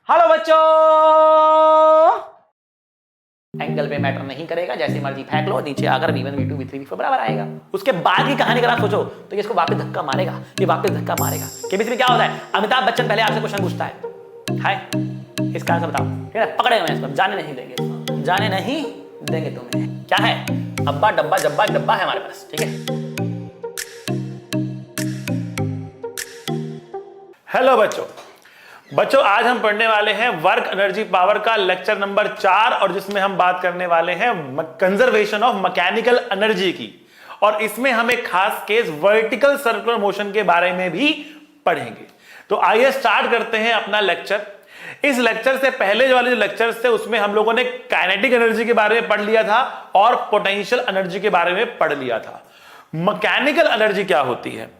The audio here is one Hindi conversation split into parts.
हेलो बच्चों, एंगल पे मैटर नहीं करेगा, जैसे मर्जी फेंक लो, नीचे आकर v1 v2 v3 v4 बराबर आएगा। उसके बाद की कहानी अगर आप सोचो तो ये इसको वापस धक्का मारेगा, ये वापस धक्का मारेगा। केमिस्ट्री में क्या होता है, अमिताभ बच्चन पहले आपसे क्वेश्चन पूछता है, हाय इसका आंसर बताओ, ठीक है, पकड़े हुए इसको, जाने नहीं देंगे, जाने नहीं देंगे तुम्हें। क्या है, अब्बा डब्बा जब्बा डब्बा है हमारे पास, ठीक है। हेलो बच्चों, आज हम पढ़ने वाले हैं वर्क एनर्जी पावर का लेक्चर नंबर 4 और जिसमें हम बात करने वाले हैं कंजर्वेशन ऑफ मैकेनिकल एनर्जी की। और इसमें हम एक खास केस वर्टिकल सर्कुलर मोशन के बारे में भी पढ़ेंगे। तो आइए स्टार्ट करते हैं अपना लेक्चर। इस लेक्चर से पहले जो वाले जो लेक्चर्स थे उसमें हम लोगों ने काइनेटिक एनर्जी के बारे में पढ़ लिया था और पोटेंशियल एनर्जी के बारे में पढ़ लिया था। मैकेनिकल एनर्जी क्या होती है,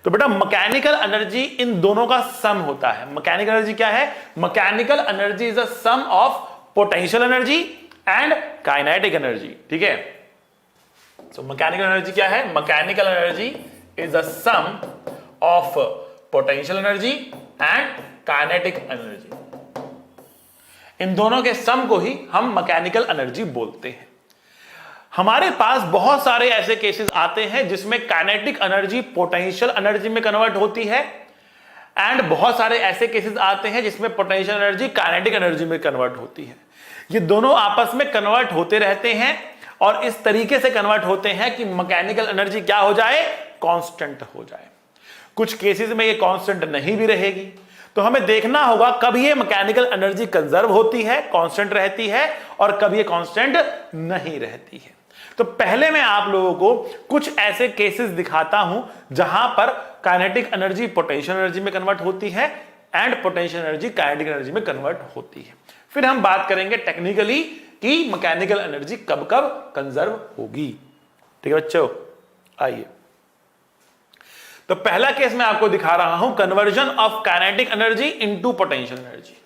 तो बेटा मैकेनिकल एनर्जी इन दोनों का सम होता है। मैकेनिकल एनर्जी क्या है, mechanical energy is a sum of potential energy and kinetic energy, ठीक है। सो मैकेनिकल एनर्जी क्या है, mechanical energy is a sum of potential energy and kinetic energy. इन दोनों के सम को ही हम मैकेनिकल एनर्जी बोलते हैं। हमारे पास बहुत सारे ऐसे केसेस आते हैं जिसमें काइनेटिक एनर्जी पोटेंशियल एनर्जी में कन्वर्ट होती है एंड बहुत सारे ऐसे केसेस आते हैं जिसमें पोटेंशियल एनर्जी काइनेटिक एनर्जी में कन्वर्ट होती है। ये दोनों आपस में कन्वर्ट होते रहते हैं और इस तरीके से कन्वर्ट होते हैं कि मैकेनिकल एनर्जी क्या हो जाए, कांस्टेंट हो जाए। कुछ केसेस में ये कांस्टेंट नहीं भी रहेगी, तो हमें देखना होगा कब ये मैकेनिकल एनर्जी कंजर्व होती है, कांस्टेंट रहती है, और कब ये कांस्टेंट नहीं रहती है। तो पहले मैं आप लोगों को कुछ ऐसे केसेस दिखाता हूं जहां पर काइनेटिक एनर्जी पोटेंशियल एनर्जी में कन्वर्ट होती है and potential energy kinetic energy में कन्वर्ट होती है। फिर हम बात करेंगे टेक्निकली कि मैकेनिकल एनर्जी कब कब कंजर्व होगी, ठीक है बच्चों। आइए, तो पहला केस मैं आपको दिखा रहा हूं, conversion of kinetic energy into potential energy.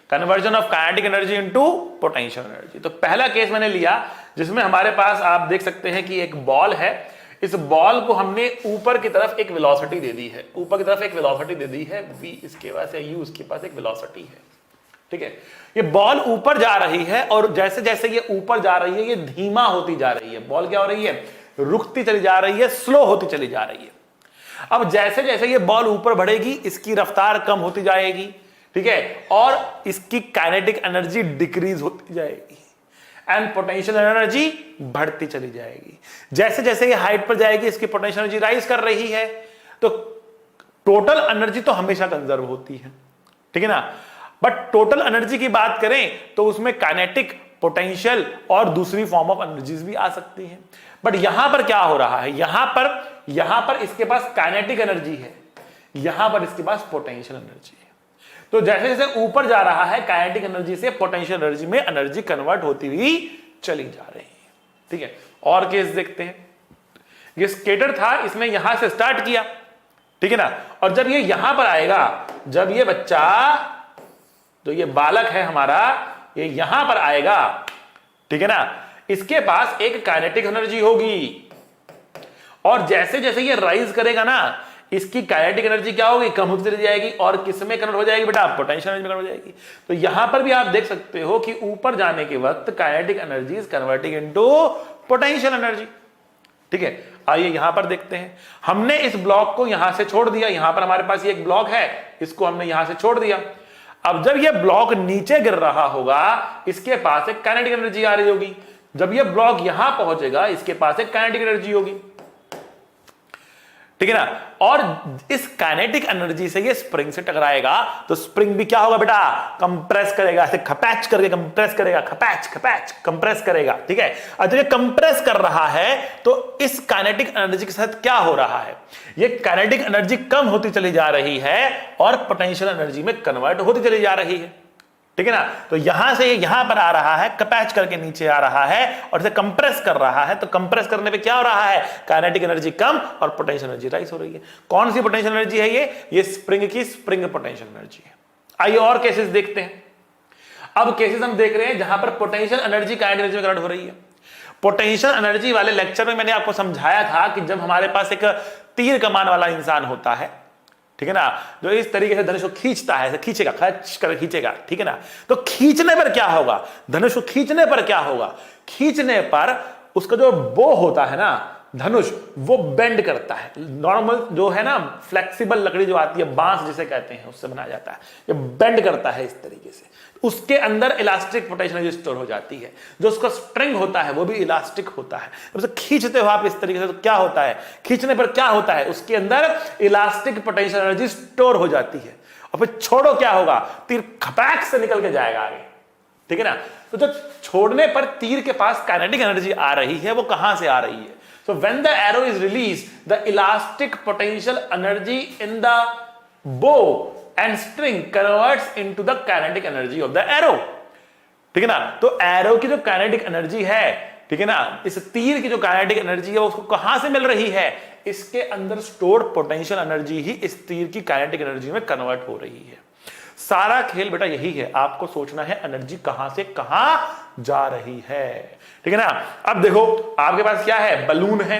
Conversion of kinetic energy into potential energy. तो पहला केस मैंने लिया जिसमें हमारे पास आप देख सकते हैं कि एक बॉल है। इस बॉल को हमने ऊपर की तरफ एक वेलोसिटी दे दी है, ऊपर की तरफ एक वेलोसिटी दे दी है v, इसके पास है u, उसके पास एक वेलोसिटी है, ठीक है। ये बॉल ऊपर जा रही है और जैसे जैसे ये ऊपर जा रही है ये धीमा होती जा रही है। बॉल क्या हो रही है, रुकती चली जा रही है, स्लो होती चली जा रही है। अब जैसे जैसे ये बॉल ऊपर बढ़ेगी इसकी रफ्तार कम होती जाएगी, ठीक है, और इसकी काइनेटिक एनर्जी डिक्रीज होती जाएगी एंड पोटेंशियल एनर्जी बढ़ती चली जाएगी। जैसे जैसे ये हाइट पर जाएगी इसकी पोटेंशियल एनर्जी राइज कर रही है, तो टोटल एनर्जी तो हमेशा कंजर्व होती है, ठीक है ना। बट टोटल एनर्जी की बात करें तो उसमें काइनेटिक, पोटेंशियल और दूसरी फॉर्म ऑफ एनर्जीज भी आ सकती हैं। बट यहां पर क्या हो रहा है, यहां पर इसके पास काइनेटिक एनर्जी है, यहां पर इसके पास पोटेंशियल एनर्जी है। तो जैसे जैसे ऊपर जा रहा है काइनेटिक एनर्जी से पोटेंशियल एनर्जी में एनर्जी कन्वर्ट होती हुई चली जा रही है, ठीक है। और केस देखते हैं, ये स्केटर था, इसने यहां से स्टार्ट किया, ठीक है ना, और जब ये यहां पर आएगा, जब ये बच्चा, तो ये बालक है हमारा, ये यहां पर आएगा, ठीक है ना, इसके पास एक काइनेटिक एनर्जी होगी और जैसे जैसे ये राइज करेगा ना इसकी काइनेटिक एनर्जी क्या होगी, कम होती चली जाएगी और किस में कन्वर्ट हो जाएगी बेटा, पोटेंशियल एनर्जी में कन्वर्ट हो जाएगी। तो यहां पर भी आप देख सकते हो कि ऊपर जाने के वक्त kinetic energy is converting into potential energy, ठीक है। आइए यहां पर देखते हैं, हमने इस ब्लॉक को यहां से छोड़ दिया, यहां पर हमारे पास ये एक ब्लॉक है, इसको हमने यहां से छोड़ दिया। अब जब ये ब्लॉक नीचे गिर रहा होगा इसके पास एक काइनेटिक एनर्जी आ रही होगी, जब ये ब्लॉक यहां पहुंचेगा इसके पास एक काइनेटिक एनर्जी होगी, ठीक है ना। और इस काइनेटिक एनर्जी से ये स्प्रिंग से टकराएगा तो स्प्रिंग भी क्या होगा बेटा, कंप्रेस करेगा, ऐसे खपैच करके कंप्रेस करेगा, खपैच खपैच कंप्रेस करेगा, ठीक है। और जब ये कंप्रेस कर रहा है तो इस काइनेटिक एनर्जी के साथ क्या हो रहा है, ये काइनेटिक एनर्जी कम होती चली जा रही है और पोटेंशियल एनर्जी में कन्वर्ट होती चली जा रही है, ठीक है ना। तो यहां से यहां पर आ रहा है, कपैच करके नीचे आ रहा है और इसे कंप्रेस कर रहा है, तो कंप्रेस करने पे क्या हो रहा है, काइनेटिक एनर्जी कम और पोटेंशियल एनर्जी राइज हो रही है। कौन सी पोटेंशियल एनर्जी है ये स्प्रिंग की स्प्रिंग पोटेंशियल एनर्जी है। आइए और केसेस देखते हैं। अब केसेस हम देख रहे हैं जहां पर पोटेंशियल एनर्जी काइनेटिक एनर्जी में कन्वर्ट हो रही है। पोटेंशियल एनर्जी वाले लेक्चर में मैंने आपको समझाया था कि जब हमारे पास एक तीर कमान वाला इंसान होता है, ठीक है ना, जो इस तरीके से धनुष को खींचता है, खींचेगा, खच कर खींचेगा, ठीक है ना। तो खींचने पर क्या होगा, धनुष को खींचने पर क्या होगा, खींचने पर उसका जो बो होता है ना धनुष, वो बेंड करता है। नॉर्मल जो है ना फ्लेक्सिबल लकड़ी जो आती है, बांस जिसे कहते हैं, उससे बनाया जाता है, ये बेंड करता है इस तरीके से। उसके अंदर इलास्टिक पोटेंशियल स्टोर हो जाती है। जो उसका स्ट्रिंग होता है वो भी इलास्टिक होता है। जब उसे खींचते हो आप इस तरीके से तो क्या होता है, खींचने पर क्या होता है, उसके अंदर इलास्टिक पोटेंशियल एनर्जी स्टोर हो जाती है। और फिर छोड़ो क्या होगा, तीर खपैक से निकल के जाएगा आगे, ठीक है ना। तो जब छोड़ने पर तीर के पास काइनेटिक एनर्जी आ रही है, वो कहां से आ रही है। So when the arrow is released, the elastic potential energy in the bow and string converts into the kinetic energy of the arrow, ठीक है ना। तो एरो की जो काइनेटिक एनर्जी है, ठीक है ना, इस तीर की जो काइनेटिक एनर्जी है उसको कहां से मिल रही है, इसके अंदर स्टोर्ड पोटेंशियल एनर्जी ही इस तीर की काइनेटिक एनर्जी में कन्वर्ट हो रही है। सारा खेल बेटा यही है, आपको सोचना है एनर्जी कहां से कहां जा रही है, ठीक है ना। अब देखो आपके पास क्या है, बलून है,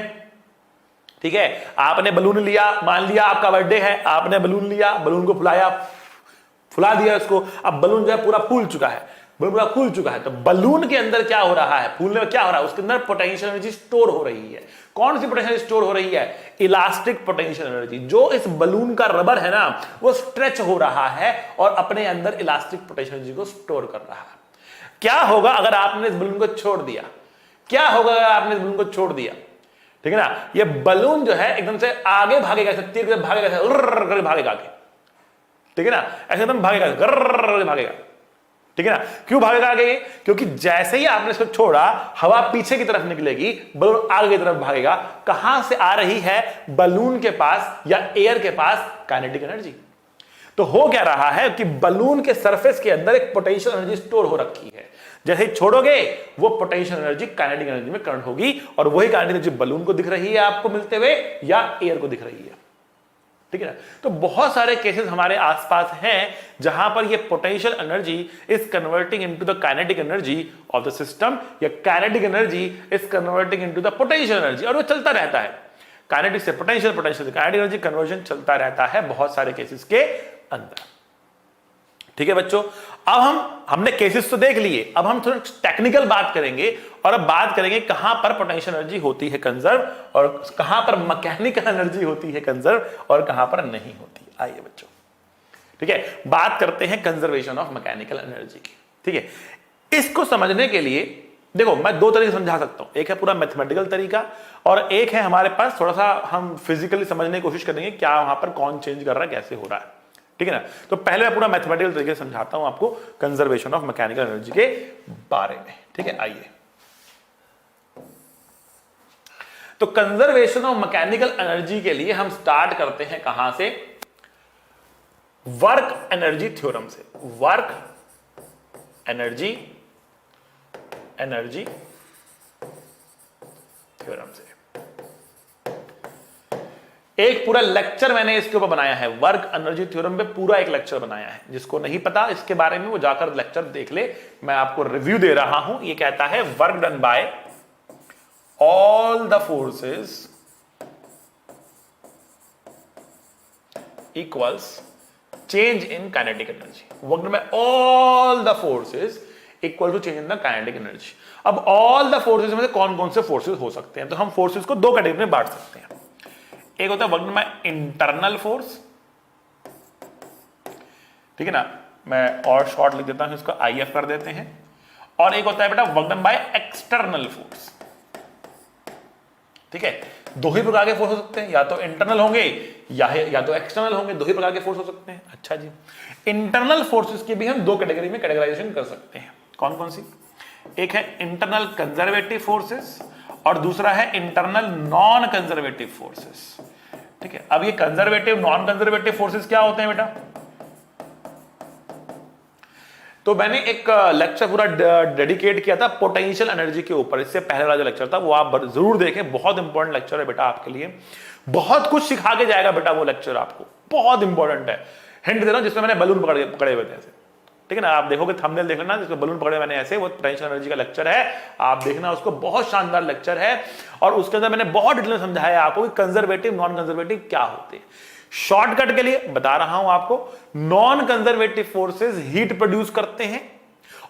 ठीक है। आपने बलून लिया, मान लिया आपका बर्थडे है, आपने बलून लिया, बलून को फुलाया, फुला दिया इसको। अब बलून जो है पूरा फूल चुका है, बलून पूरा फूल चुका है। तो बलून के अंदर क्या हो रहा है, फूलने में क्या हो रहा है, उसके अंदर पोटेंशियल एनर्जी स्टोर हो रही है। कौन सी पोटेंशियल स्टोर हो रही है, इलास्टिक पोटेंशियल एनर्जी। जो इस बलून का रबर है ना वो स्ट्रेच हो रहा है और अपने अंदर इलास्टिक पोटेंशियल एनर्जी को स्टोर कर रहा है। क्या होगा अगर आपने इस बलून को छोड़ दिया, क्या होगा अगर आपने इस बलून को छोड़ दिया, ठीक है ना। ये बलून जो है एकदम से आगे भागेगा, तीर के भागेगा, भागेगा आगे, ठीक है ना, ऐसे एकदम भागेगा, भागेगा, ठीक है ना। क्यों भागेगा आगे, क्योंकि जैसे ही आपने इसको छोड़ा हवा पीछे की तरफ निकलेगी, बलून आगे की तरफ भागेगा। कहां से आ रही है, बलून के पास या एयर के पास काइनेटिक एनर्जी। तो हो क्या रहा है कि बलून के सरफेस के अंदर एक पोटेंशियल एनर्जी स्टोर हो रखी है। जैसे ही छोड़ोगे वो पोटेंशियल एनर्जी काइनेटिक एनर्जी में कन्वर्ट होगी और वही काइनेटिक एनर्जी बलून को दिख रही है आपको मिलते हुए या एयर को दिख रही है, ठीक है ना। तो बहुत सारे केसेस हमारे आसपास हैं जहां पर ये potential energy is converting into the kinetic energy of the system, या kinetic energy is converting into the potential energy, और वो चलता रहता है। काइनेटिक से पोटेंशियल, पोटेंशियल से काइनेटिक एनर्जी कन्वर्जन चलता रहता है बहुत सारे केसेस के अंदर, ठीक है बच्चों। अब हमने केसेस तो देख लिए, अब हम थोड़ा टेक्निकल बात करेंगे और अब बात करेंगे कहां पर पोटेंशियल एनर्जी होती है कंजर्व और कहां पर मैकेनिकल एनर्जी होती है कंजर्व और कहां पर नहीं होती। आइए बच्चों, ठीक है, बात करते हैं कंजर्वेशन ऑफ मैकेनिकल एनर्जी की, ठीक है। इसको समझने के लिए देखो मैं दो तरीके समझा सकता हूं, एक है पूरा मैथमेटिकल तरीका और एक है हमारे पास थोड़ा सा हम फिजिकली समझने की कोशिश करेंगे क्या वहां पर कौन चेंज कर रहा है, कैसे हो रहा है, ठीक है ना। तो पहले मैं पूरा मैथमेटिकल तरीके से समझाता हूं आपको कंजर्वेशन ऑफ मैकेनिकल एनर्जी के बारे में, ठीक है। आइए, तो कंजर्वेशन ऑफ मैकेनिकल एनर्जी के लिए हम स्टार्ट करते हैं कहां से, वर्क एनर्जी थ्योरम से। वर्क एनर्जी थ्योरम से एक पूरा लेक्चर मैंने इसके ऊपर बनाया है, वर्क एनर्जी थ्योरम पे पूरा एक लेक्चर बनाया है। जिसको नहीं पता इसके बारे में वो जाकर लेक्चर देख ले, मैं आपको रिव्यू दे रहा हूं। ये कहता है work done by all the forces equals change in kinetic energy. Work done by all the forces equal to change in the kinetic energy. अब ऑल द फोर्सेस में से कौन कौन से फोर्सेस हो सकते हैं, तो हम फोर्सेस को दो कैटेगरी में बांट सकते हैं। एक होता है work done by internal force, ठीक है ना, मैं और शॉर्ट लिख देता हूं, इसको आईएफ कर देते हैं। और एक होता है बेटा work done by external force, ठीक है। दो ही प्रकार के फोर्स हो सकते हैं, या तो इंटरनल होंगे या तो एक्सटर्नल होंगे, दो ही प्रकार के फोर्स हो सकते हैं। अच्छा जी, इंटरनल फोर्सेस की भी हम दो कैटेगरी में कैटेगराइजेशन कर सकते हैं। कौन कौन सी, एक है इंटरनल कंजर्वेटिव फोर्सेस और दूसरा है इंटरनल नॉन कंजर्वेटिव फोर्सेस, ठीक है। अब ये कंजर्वेटिव नॉन कंजर्वेटिव फोर्सेस क्या होते हैं बेटा, तो मैंने एक लेक्चर पूरा डेडिकेट किया था पोटेंशियल एनर्जी के ऊपर। इससे पहले वाला जो लेक्चर था वो आप जरूर देखें, बहुत इंपॉर्टेंट लेक्चर है बेटा आपके लिए, बहुत कुछ सिखा के जाएगा बेटा वो लेक्चर, आपको बहुत इंपॉर्टेंट है। हिंट दे रहा हूं, जिसमें मैंने बलून पकड़े हुए थे ऐसे, ठीक है ना। आप देखोगे थंबनेल देख लेना, जिसको बलून पकड़े मैंने ऐसे, वो पोटेंशियल एनर्जी का लेक्चर है, आप देखना उसको, बहुत शानदार लेक्चर है। और उसके अंदर मैंने बहुत डिटेल में समझाया आपको कि कंजर्वेटिव नॉन कंजर्वेटिव क्या होते हैं। शॉर्टकट के लिए बता रहा हूं आपको, non conservative forces heat produce करते हैं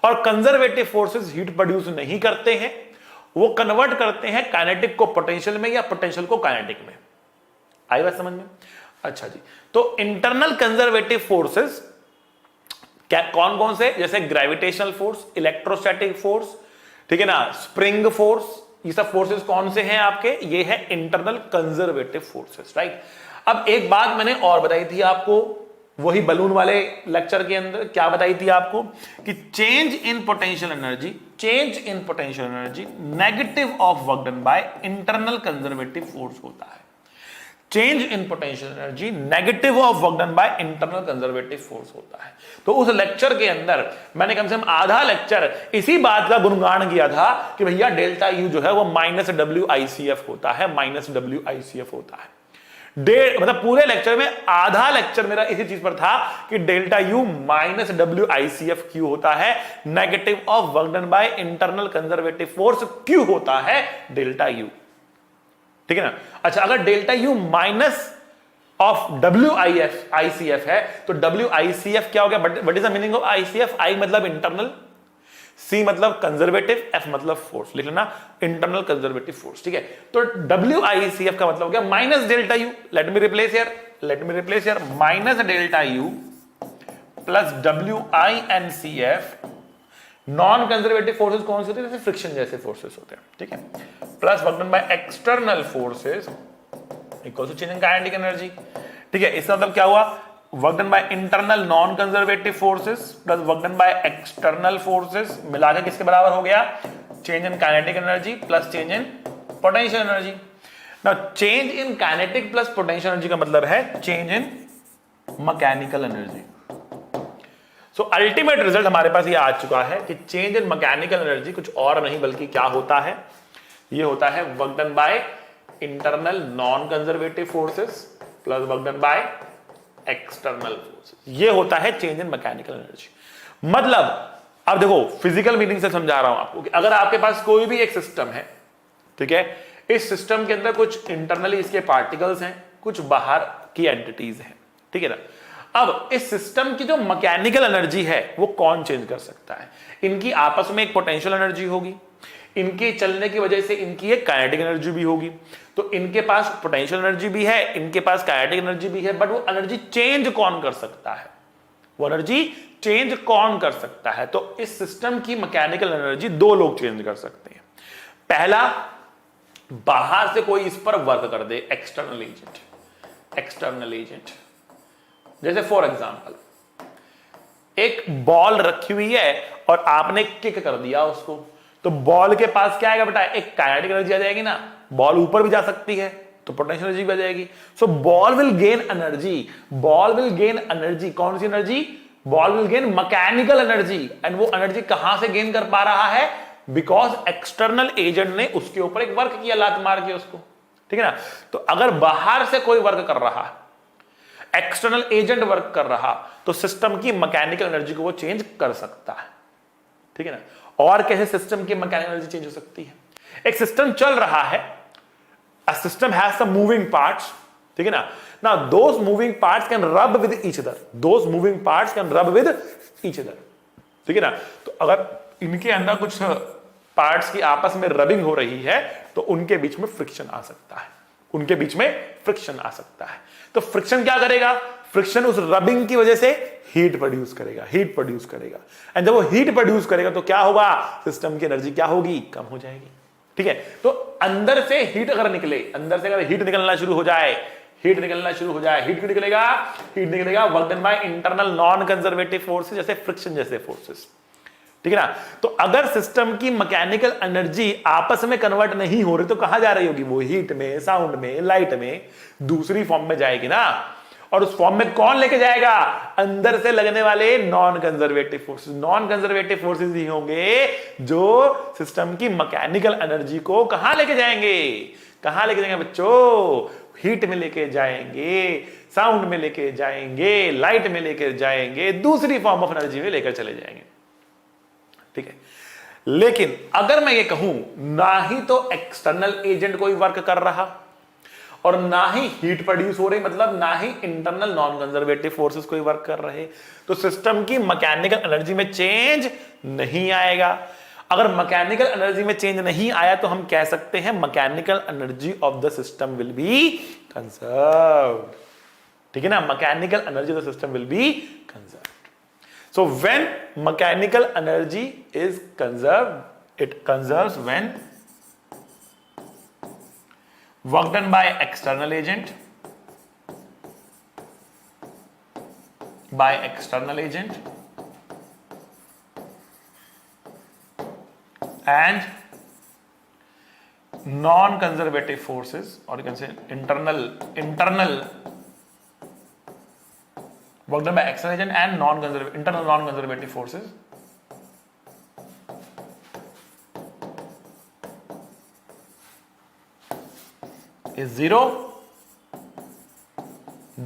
और कंजर्वेटिव फोर्सेस हीट प्रोड्यूस नहीं करते हैं, वो कन्वर्ट करते हैं काइनेटिक को पोटेंशियल में या पोटेंशियल को काइनेटिक में। आई बात समझ में? अच्छा जी, तो इंटरनल कंजर्वेटिव फोर्सेस क्या कौन कौन से, जैसे ग्रेविटेशनल फोर्स, इलेक्ट्रोस्टैटिक फोर्स, ठीक है ना, स्प्रिंग फोर्स, ये सब फोर्सेस कौन से हैं आपके, ये है इंटरनल कंजर्वेटिव फोर्सेस, राइट। अब एक बात मैंने और बताई थी आपको, वही बलून वाले लेक्चर के अंदर क्या बताई थी आपको, कि change in potential energy negative of work done by internal conservative force होता है। Change in potential energy negative of work done by internal conservative force होता है। तो उस लेक्चर के अंदर मैंने कम से कम आधा लेक्चर इसी बात का गुणगान किया था कि भैया डेल्टा यू जो है वो -WICF होता है, -WICF होता है। मतलब पूरे लेक्चर में आधा लेक्चर मेरा इसी चीज पर था कि डेल्टा यू -WICF क्यों होता है, negative of work done by internal conservative force क्यों होता है डेल्टा यू, ठीक है ना। अच्छा, अगर delta U minus of WICF है तो WICF क्या हो गया, what is the meaning of ICF? I मतलब इंटरनल, C मतलब कंजर्वेटिव, F मतलब फोर्स, लिख लेना इंटरनल कंजर्वेटिव फोर्स, ठीक है। तो WICF का मतलब हो गया minus delta U, let me replace here minus delta U plus WINCF। Non conservative forces कौन से होते हैं, जैसे फ्रिक्शन जैसे फोर्सेस होते हैं, ठीक है, plus work done by external forces equal to change in kinetic energy, ठीक है। इसका मतलब क्या हुआ, work done by internal non conservative forces plus work done by external forces मिलाकर किसके बराबर हो गया, change in kinetic energy plus change in potential energy. Now change in kinetic plus potential energy का मतलब है change in mechanical energy. So ultimate result हमारे पास ये आ चुका है कि चेंज इन मैकेनिकल एनर्जी कुछ और नहीं बल्कि क्या होता है, ये होता है work done by internal non conservative forces plus work done by external forces, ये होता है चेंज इन मैकेनिकल एनर्जी। मतलब अब देखो फिजिकल मीनिंग से समझा रहा हूं आपको कि अगर आपके पास कोई भी एक सिस्टम है, ठीक है, इस सिस्टम के अंदर कुछ इंटरनली इसके पार्टिकल्स हैं, कुछ बाहर की एंटिटीज हैं, ठीक है ना। अब इस सिस्टम की जो मैकेनिकल एनर्जी है वो कौन चेंज कर सकता है, इनकी आपस में एक पोटेंशियल एनर्जी होगी, इनके चलने की वजह से इनकी एक काइनेटिक एनर्जी भी होगी, तो इनके पास पोटेंशियल एनर्जी भी है, इनके पास काइनेटिक एनर्जी भी है, बट वो एनर्जी चेंज कौन कर सकता है, वो एनर्जी चेंज कौन कर सकता है। तो इस सिस्टम की मैकेनिकल एनर्जी दो लोग चेंज कर सकते हैं। पहला, बाहर से कोई इस पर वर्क कर दे, एक्सटर्नल एजेंट, जैसे फॉर एग्जांपल एक बॉल रखी हुई है और आपने किक कर दिया उसको, तो बॉल के पास क्या आएगा बेटा, एक काइनेटिक एनर्जी आ जाएगी ना, बॉल ऊपर भी जा सकती है तो पोटेंशियल एनर्जी भी आ जाएगी। So ball will gain energy, कौन सी energy, ball will gain mechanical energy, and वो एनर्जी कहां से गेन कर पा रहा है, बिकॉज एक्सटर्नल एजेंट ने उसके ऊपर एक वर्क किया, लात मार के उसको, ठीक है ना। तो अगर बाहर से कोई वर्क कर रहा है, एक्सटर्नल एजेंट वर्क कर रहा, तो सिस्टम की मैकेनिकल एनर्जी को वो चेंज कर सकता है, ठीक है ना। और कैसे सिस्टम की मैकेनिकल एनर्जी चेंज हो सकती है, एक सिस्टम चल रहा है, a system has some moving parts, ठीक है ना। Now those moving parts can rub with each other, ठीक है ना। तो अगर इनके अंदर कुछ पार्ट्स की आपस में रबिंग हो रही है तो उनके बीच में फ्रिक्शन आ सकता है, तो फ्रिक्शन क्या करेगा, फ्रिक्शन उस रबिंग की वजह से हीट प्रोड्यूस करेगा, एंड जब वो हीट प्रोड्यूस करेगा तो क्या होगा, सिस्टम की एनर्जी क्या होगी, कम हो जाएगी, ठीक है। तो अंदर से हीट अगर निकले, हीट निकलना शुरू हो जाए, हीट क्यों निकलेगा, work done by internal non conservative forces, जैसे फ्रिक्शन जैसे फोर्सेस, ठीक है ना। तो अगर सिस्टम की मैकेनिकल एनर्जी आपस में कन्वर्ट नहीं हो रही तो कहां जा रही होगी, वो हीट में, साउंड में, लाइट में, दूसरी फॉर्म में जाएगी ना। और उस फॉर्म में कौन लेके जाएगा, अंदर से लगने वाले नॉन कंजर्वेटिव फोर्सेस ही होंगे जो सिस्टम की मैकेनिकल एनर्जी को कहां लेके जाएंगे बच्चों, हीट में लेके जाएंगे, साउंड में लेके जाएंगे, लाइट में लेके जाएंगे, दूसरी फॉर्म ऑफ एनर्जी में लेकर चले जाएंगे, ठीक है। लेकिन अगर मैं ये कहूं ना ही तो एक्सटर्नल एजेंट कोई वर्क कर रहा और ना ही हीट प्रोड्यूस हो रही, मतलब ना ही इंटरनल नॉन कंजर्वेटिव फोर्सेस कोई वर्क कर रहे, तो सिस्टम की मैकेनिकल एनर्जी में चेंज नहीं आएगा। अगर मैकेनिकल एनर्जी में चेंज नहीं आया तो हम कह सकते हैं mechanical energy of the system will be conserved. ठीक है ना, mechanical energy of the system will be conserved. So when mechanical energy is conserved, it conserves when work done by external agent, and non-conservative forces, or you can say internal work done by external agent and internal non-conservative forces is 0,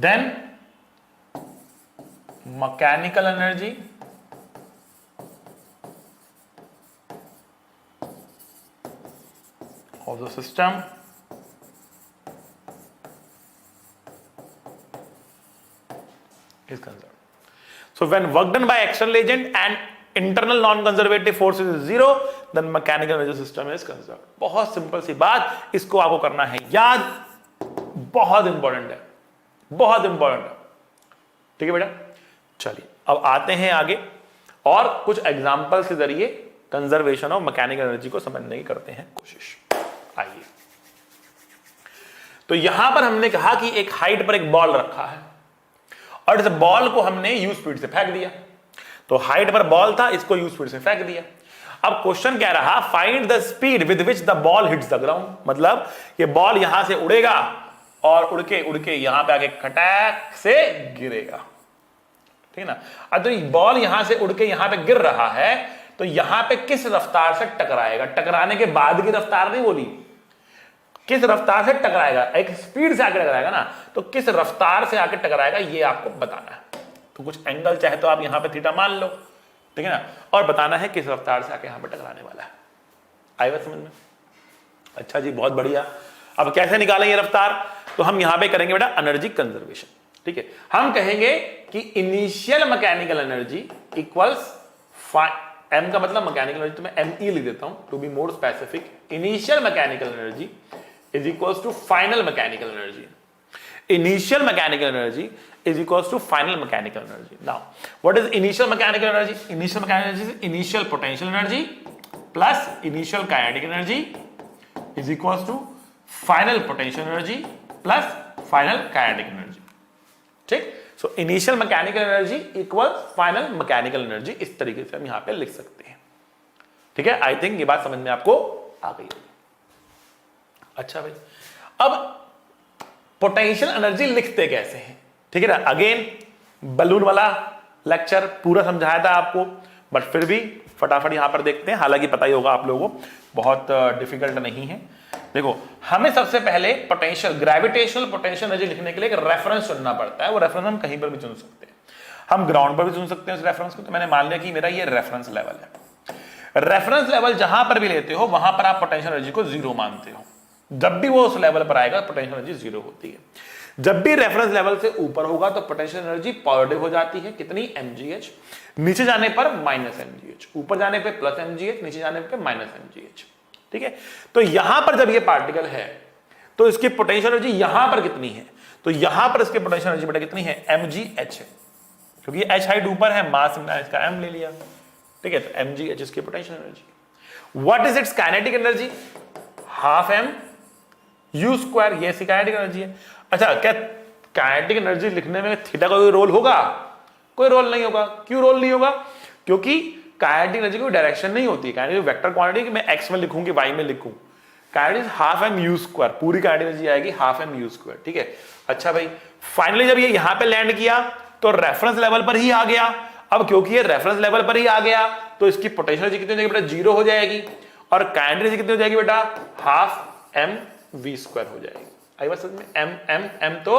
then mechanical energy of the system is conserved. So when work done by external agent and internal non-conservative forces is 0, then mechanical energy system is conserved. बहुत सिंपल सी बात, इसको आपको करना है याद, बहुत इंपॉर्टेंट है, बहुत इंपॉर्टेंट है। ठीक है बेटा, चलिए अब आते हैं आगे और कुछ एग्जाम्पल के जरिए कंजर्वेशन ऑफ मैकेनिकल एनर्जी को समझने की करते हैं कोशिश। आइए, तो यहां पर हमने कहा कि एक हाइट पर एक बॉल रखा है और इस बॉल को हमने यू स्पीड से फेंक दिया। तो हाइट पर बॉल था, इसको यू स्पीड से फेंक दिया। अब क्वेश्चन कह रहा find the speed with which the ball hits the ground, मतलब ये बॉल यहां से उड़ेगा और उड़ के यहां पे आके खटैक से गिरेगा। ठीक है ना। अब तो बॉल यहां से उड़ के यहां पे गिर रहा है, तो यहां पे किस रफ्तार से टकराएगा, टकराने के बाद की रफ्तार नहीं बोली, किस रफ्तार से टकराएगा, एक स्पीड से आके टकराएगा ना, तो किस रफ्तार से आके टकराएगा ये आपको बताना है। तो कुछ एंगल चाहे तो आप यहां पे थीटा मान लो, ठीक है ना, और बताना है किस रफ्तार से आके यहां पे टकराने वाला है। आएगा समझ में? अच्छा जी, बहुत बढ़िया। अब कैसे निकालें ये रफ्तार, तो हम यहां पे करेंगे बेटा एनर्जी कंजर्वेशन। ठीक है, हम कहेंगे कि initial mechanical energy equals M का मतलब मैकेनिकल एनर्जी, तो मैं एम ई लिख देता हूं to be more specific. Initial mechanical energy is equals to final mechanical energy. Initial mechanical energy is equals to final mechanical energy. Now, what is initial mechanical energy? Initial mechanical energy is initial potential energy plus initial kinetic energy is equals to final potential energy plus final kinetic energy. ठीक? So initial mechanical energy equals final mechanical energy, इस तरीके से हम यहां पे लिख सकते हैं। ठीक है, आई थिंक ये बात समझ में आपको आ गई होगी। अच्छा भाई, अब पोटेंशियल एनर्जी लिखते कैसे हैं? ठीक है ना, अगेन बलून वाला लेक्चर पूरा समझाया था आपको, बट फिर भी फटाफट यहां पर देखते हैं, हालांकि पता ही होगा आप लोगों को, बहुत डिफिकल्ट नहीं है। देखो, हमें सबसे पहले पोटेंशियल, ग्रेविटेशनल पोटेंशियल एनर्जी लिखने के लिए एक रेफरेंस चुनना पड़ता है। वो रेफरेंस हम कहीं पर भी चुन सकते हैं, हम ग्राउंड पर भी चुन सकते हैं उस रेफरेंस को। तो मैंने मान लिया कि मेरा ये रेफरेंस लेवल है। रेफरेंस लेवल जहां पर भी लेते हो वहां पर आप पोटेंशियल एनर्जी को 0 मानते हो। जब भी वो उस लेवल पर आएगा पोटेंशियल एनर्जी 0 होती है। जब भी रेफरेंस लेवल से ऊपर होगा तो पोटेंशियल एनर्जी पॉजिटिव हो जाती है, कितनी, mgh। नीचे जाने पर -mgh, ऊपर जाने पे +mgh, नीचे जाने पे -mgh। ठीक है, तो यहां पर जब ये पार्टिकल है तो इसकी पोटेंशियल एनर्जी यहां पर कितनी है, तो यहां पर इसकी पोटेंशियल एनर्जी बेटा कितनी है, mgh है, क्योंकि h हाइट ऊपर है, मास हमने इसका m ले लिया। ठीक है, तो mgh इसकी potential energy. What is it's kinetic energy, half m u square, ये इसकी काइनेटिक एनर्जी है। अच्छा, क्या काइनेटिक एनर्जी लिखने में थीटा का कोई रोल होगा? कोई रोल नहीं होगा। क्यों रोल नहीं होगा? क्योंकि काइनेटिक एनर्जी की डायरेक्शन नहीं होती है। काइनेटिक वेक्टर क्वांटिटी मैं x में लिखूं कि y में लिखूं, kinetic half m u square, पूरी काइनेटिक एनर्जी आएगी हाफ m u स्क्वायर। ठीक है, अच्छा भाई, फाइनली जब ये यहां पे लैंड किया तो रेफरेंस लेवल पर ही आ गया। अब क्योंकि ये रेफरेंस लेवल पर ही आ गया तो इसकी पोटेंशियल एनर्जी कितनी हो जाएगी बेटा, 0 हो जाएगी, और काइनेटिक एनर्जी कितनी हो जाएगी बेटा, हाफ m v स्क्वायर हो जाएगी। आई बात समझ में? m तो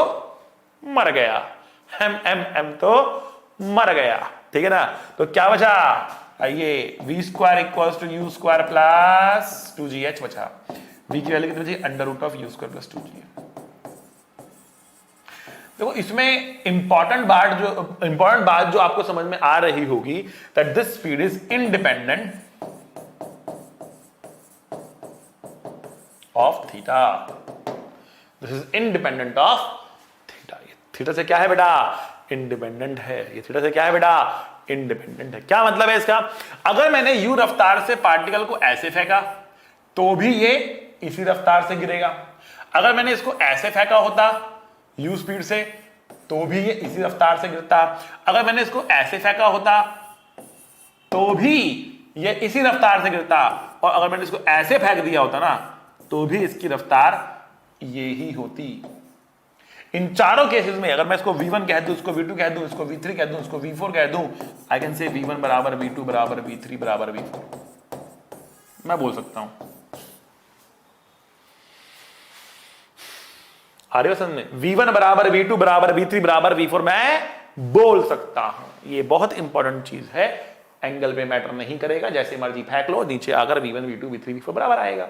मर गया, m तो मर गया। ठीक है ना, तो क्या बचा, आइए, v square equals to u square plus 2gh बचा। v की वैल्यू कितनी बची, √u स्क्वायर प्लस 2gh। देखो इसमें इंपॉर्टेंट बात जो आपको समझ में आ रही होगी, that this speed is independent of theta. This is independent of theta. ये थीटा से क्या है बेटा? इंडिपेंडेंट है। ये थीटा से क्या है बेटा? इंडिपेंडेंट है। क्या मतलब है इसका? अगर मैंने u रफ्तार से पार्टिकल को ऐसे फेंका तो भी ये इसी रफ्तार से गिरेगा। अगर मैंने इसको ऐसे फेंका होता u स्पीड से तो भी ये इसी रफ्तार से गिरता। अगर मैंने इसको ऐसे फेंका होता तो भी ये इसी रफ्तार से गिरता। और अगर मैंने इसको ऐसे फेंक दिया होता ना तो भी इसकी रफ्तार ये ही होती। इन चारों केसेस में अगर मैं इसको v1 कह दूं, इसको v2 कह दूं, इसको v3 कह दूं, इसको v4 कह दूं, आई कैन से v1 बराबर v2 बराबर v3 बराबर v4। मैं बोल सकता हूं। आ रही हो समझ में? v1 बराबर v2 बराबर v3 बराबर v4 मैं बोल सकता हूं। ये बहुत इंपॉर्टेंट चीज है। एंगल पे मैटर नहीं करेगा, जैसे मर्जी फेंक लो, नीचे आकर v1 v2 v3 v4 बराबर आएगा।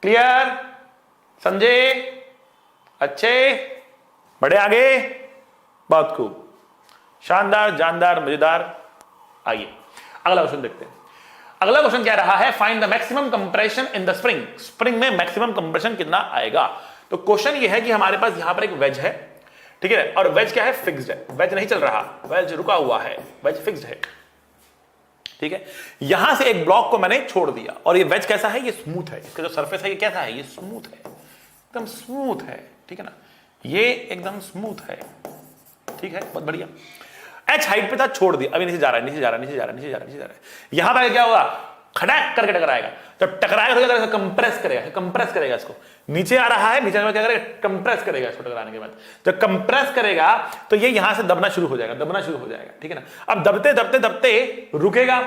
क्लियर? समझे? अच्छे? बड़े आगे? बहुत खूब, शानदार, जानदार, मजेदार। आइए अगला क्वेश्चन देखते हैं। अगला क्वेश्चन क्या रहा है? Find the maximum compression in the spring. Spring में मैक्सिमम कंप्रेशन कितना आएगा? तो क्वेश्चन ये है कि हमारे पास यहां पर एक वेज है, ठीक है, और वेज क्या है? फिक्स्ड है। वेज नहीं चल रहा, वेज रुका हुआ है, वेज फिक्स्ड है, ठीक है। यहां से एक ब्लॉक को मैंने छोड़ दिया और ये वेज कैसा है? ये स्मूथ है। इसका जो सरफेस है ये कैसा है? ये स्मूथ है, एकदम स्मूथ है, ठीक है ना, ये एकदम स्मूथ है, ठीक है, बहुत बढ़िया। एच हाइट पे था, छोड़ दिया, अभी नीचे जा रहा है, नीचे जा रहा है, नीचे जा रहा है, नीचे जा रहा है, नीचे जा रहा है। यहां पर क्या होगा? खड़ाक करके टकराएगा। जब टकराएगा तो क्या करेगा? कंप्रेस करेगा, कंप्रेस करेगा इसको। नीचे आ रहा है, नीचे क्या करेगा? कंप्रेस करेगा इसको टकराने के बाद। जब कंप्रेस करेगा तो ये यहां से दबना शुरू हो जाएगा, दबना शुरू हो जाएगा, ठीक है ना। अब दबते दबते दबते रुकेगा,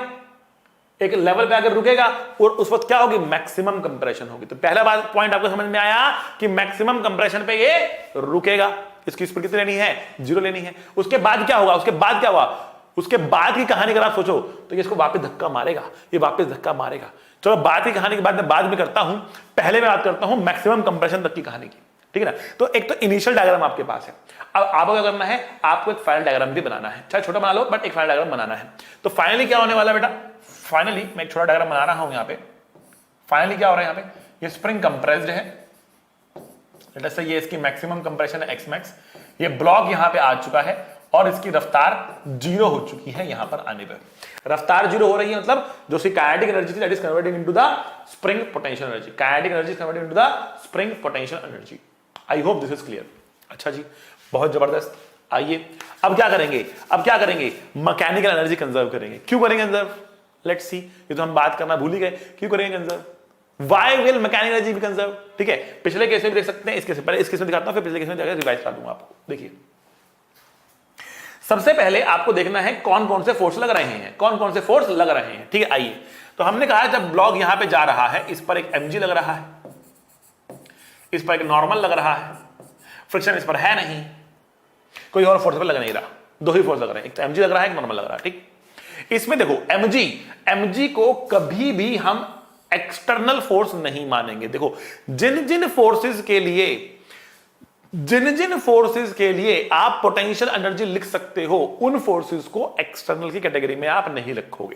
एक लेवल पे आकर रुकेगा और उस वक्त क्या होगी? मैक्सिमम कंप्रेशन होगी। तो पहला बात पॉइंट आपको समझ में आया कि मैक्सिमम कंप्रेशन पे ये रुकेगा। इसकी स्पीड कितनी लेनी है? 0 लेनी है। उसके बाद क्या होगा? उसके बाद क्या हुआ? उसके बाद की कहानी अगर आप सोचो तो ये इसको वापस धक्का मारेगा, ये वापस धक्का मारेगा। चलो बाद की कहानी की बात मैं बाद में करता हूं, पहले मैं बात करता हूं मैक्सिमम कंप्रेशन तक की कहानी की, ठीक है ना। तो एक तो इनिशियल डायग्राम आपके पास है। अब आपको क्या करना है? आपको एक फाइनल डायग्राम भी बनाना है, चाहे छोटा बना लो बट एक फाइनल डायग्राम बनाना है। तो फाइनली क्या होने वाला बेटा? फाइनली मैं एक छोटा डायग्राम बना रहा हूं यहां पे। फाइनली क्या हो रहा है यहां पे? ये स्प्रिंग कंप्रेस्ड है, लेट्स से ये इसकी मैक्सिमम कंप्रेशन है एक्समैक्स। ये ब्लॉक यहां पे आ चुका है और इसकी रफ्तार 0 हो चुकी है। यहां पर आने पर रफ्तार 0 हो रही है, मतलब जो सी काइनेटिक एनर्जी थी that is converting into the spring potential energy. Kinetic energy converting into the spring potential energy. I hope this is clear. अच्छा जी, बहुत जबरदस्त। आइए अब क्या करेंगे? अब क्या करेंगे? मैकेनिकल एनर्जी कंजर्व करेंगे। क्यों करेंगे कंजर्व? Let's see. ये तो हम बात करना भूल ही गए। क्यों करेंगे conserve? Why will mechanical energy B conserve? ठीक है, पिछले केस में भी देख सकते हैं, इस केस में, पहले इस केस में दिखाता हूं, फिर पिछले केस में जाकर रिवाइज करा दूंगा आपको। देखिए सबसे पहले आपको देखना है कौन कौन से फोर्स लग रहे हैं, कौन कौन से फोर्स लग रहे हैं, ठीक है। आइए, तो हमने कहा जब ब्लॉक यहां पे जा रहा है, इस पर एक mg लग रहा है, इस पर एक नॉर्मल लग रहा है, फ्रिक्शन इस पर है नहीं, कोई और फोर्स पर लग नहीं रहा, दो ही फोर्स लग रहे हैं, एक तो mg लग रहा है, एक नॉर्मल लग रहा है, ठीक। इसमें देखो mg को कभी भी हम एक्सटर्नल फोर्स नहीं मानेंगे। देखो जिन जिन फोर्सेस के लिए आप पोटेंशियल एनर्जी लिख सकते हो, उन फोर्सेस को एक्सटर्नल की कैटेगरी में आप नहीं रखोगे,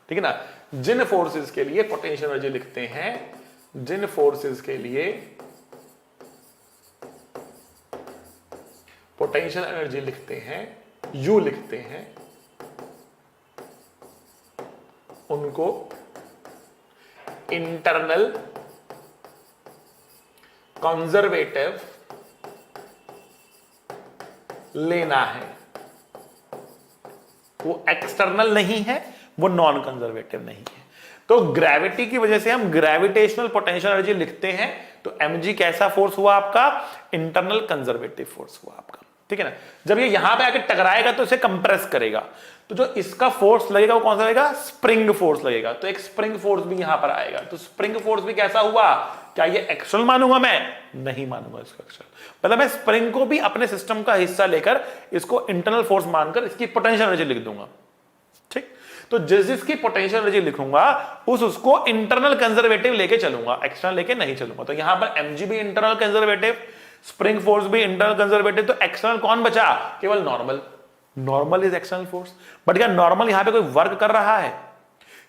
ठीक है ना। जिन फोर्सेस के लिए पोटेंशियल एनर्जी लिखते हैं, जिन फोर्सेस के लिए पोटेंशियल एनर्जी लिखते हैं, यू लिखते हैं, उनको इंटरनल कंजर्वेटिव लेना है। वो एक्सटर्नल नहीं है, वो नॉन कंजर्वेटिव नहीं है। तो ग्रेविटी की वजह से हम ग्रेविटेशनल पोटेंशियल एनर्जी लिखते हैं, तो mg कैसा फोर्स हुआ आपका? इंटरनल कंजर्वेटिव फोर्स हुआ आपका, ठीक है ना। जब ये यहां पे आके टकराएगा तो इसे कंप्रेस करेगा, तो जो इसका फोर्स लगेगा वो कौन सा लगेगा? स्प्रिंग फोर्स लगेगा। तो एक स्प्रिंग फोर्स भी यहां पर आएगा। तो स्प्रिंग फोर्स भी कैसा हुआ? क्या ये एक्सटर्नल मानूंगा? मैं नहीं मानूंगा इसको एक्सटर्नल। मतलब मैं स्प्रिंग को भी अपने सिस्टम का हिस्सा लेकर इसको इंटरनल फोर्स मानकर इसकी पोटेंशियल एनर्जी लिख दूंगा, ठीक। तो जिसकी पोटेंशियल एनर्जी लिखूंगा उसको इंटरनल कंजर्वेटिव लेके चलूंगा, एक्सटर्नल लेके नहीं चलूंगा। तो यहां पर mg भी इंटरनल कंजर्वेटिव, स्प्रिंग फोर्स भी इंटरनल कंजर्वेटिव, तो एक्सटर्नल कौन बचा? केवल normal. Normal is external force. But क्या नॉर्मल यहां पे कोई वर्क कर रहा है?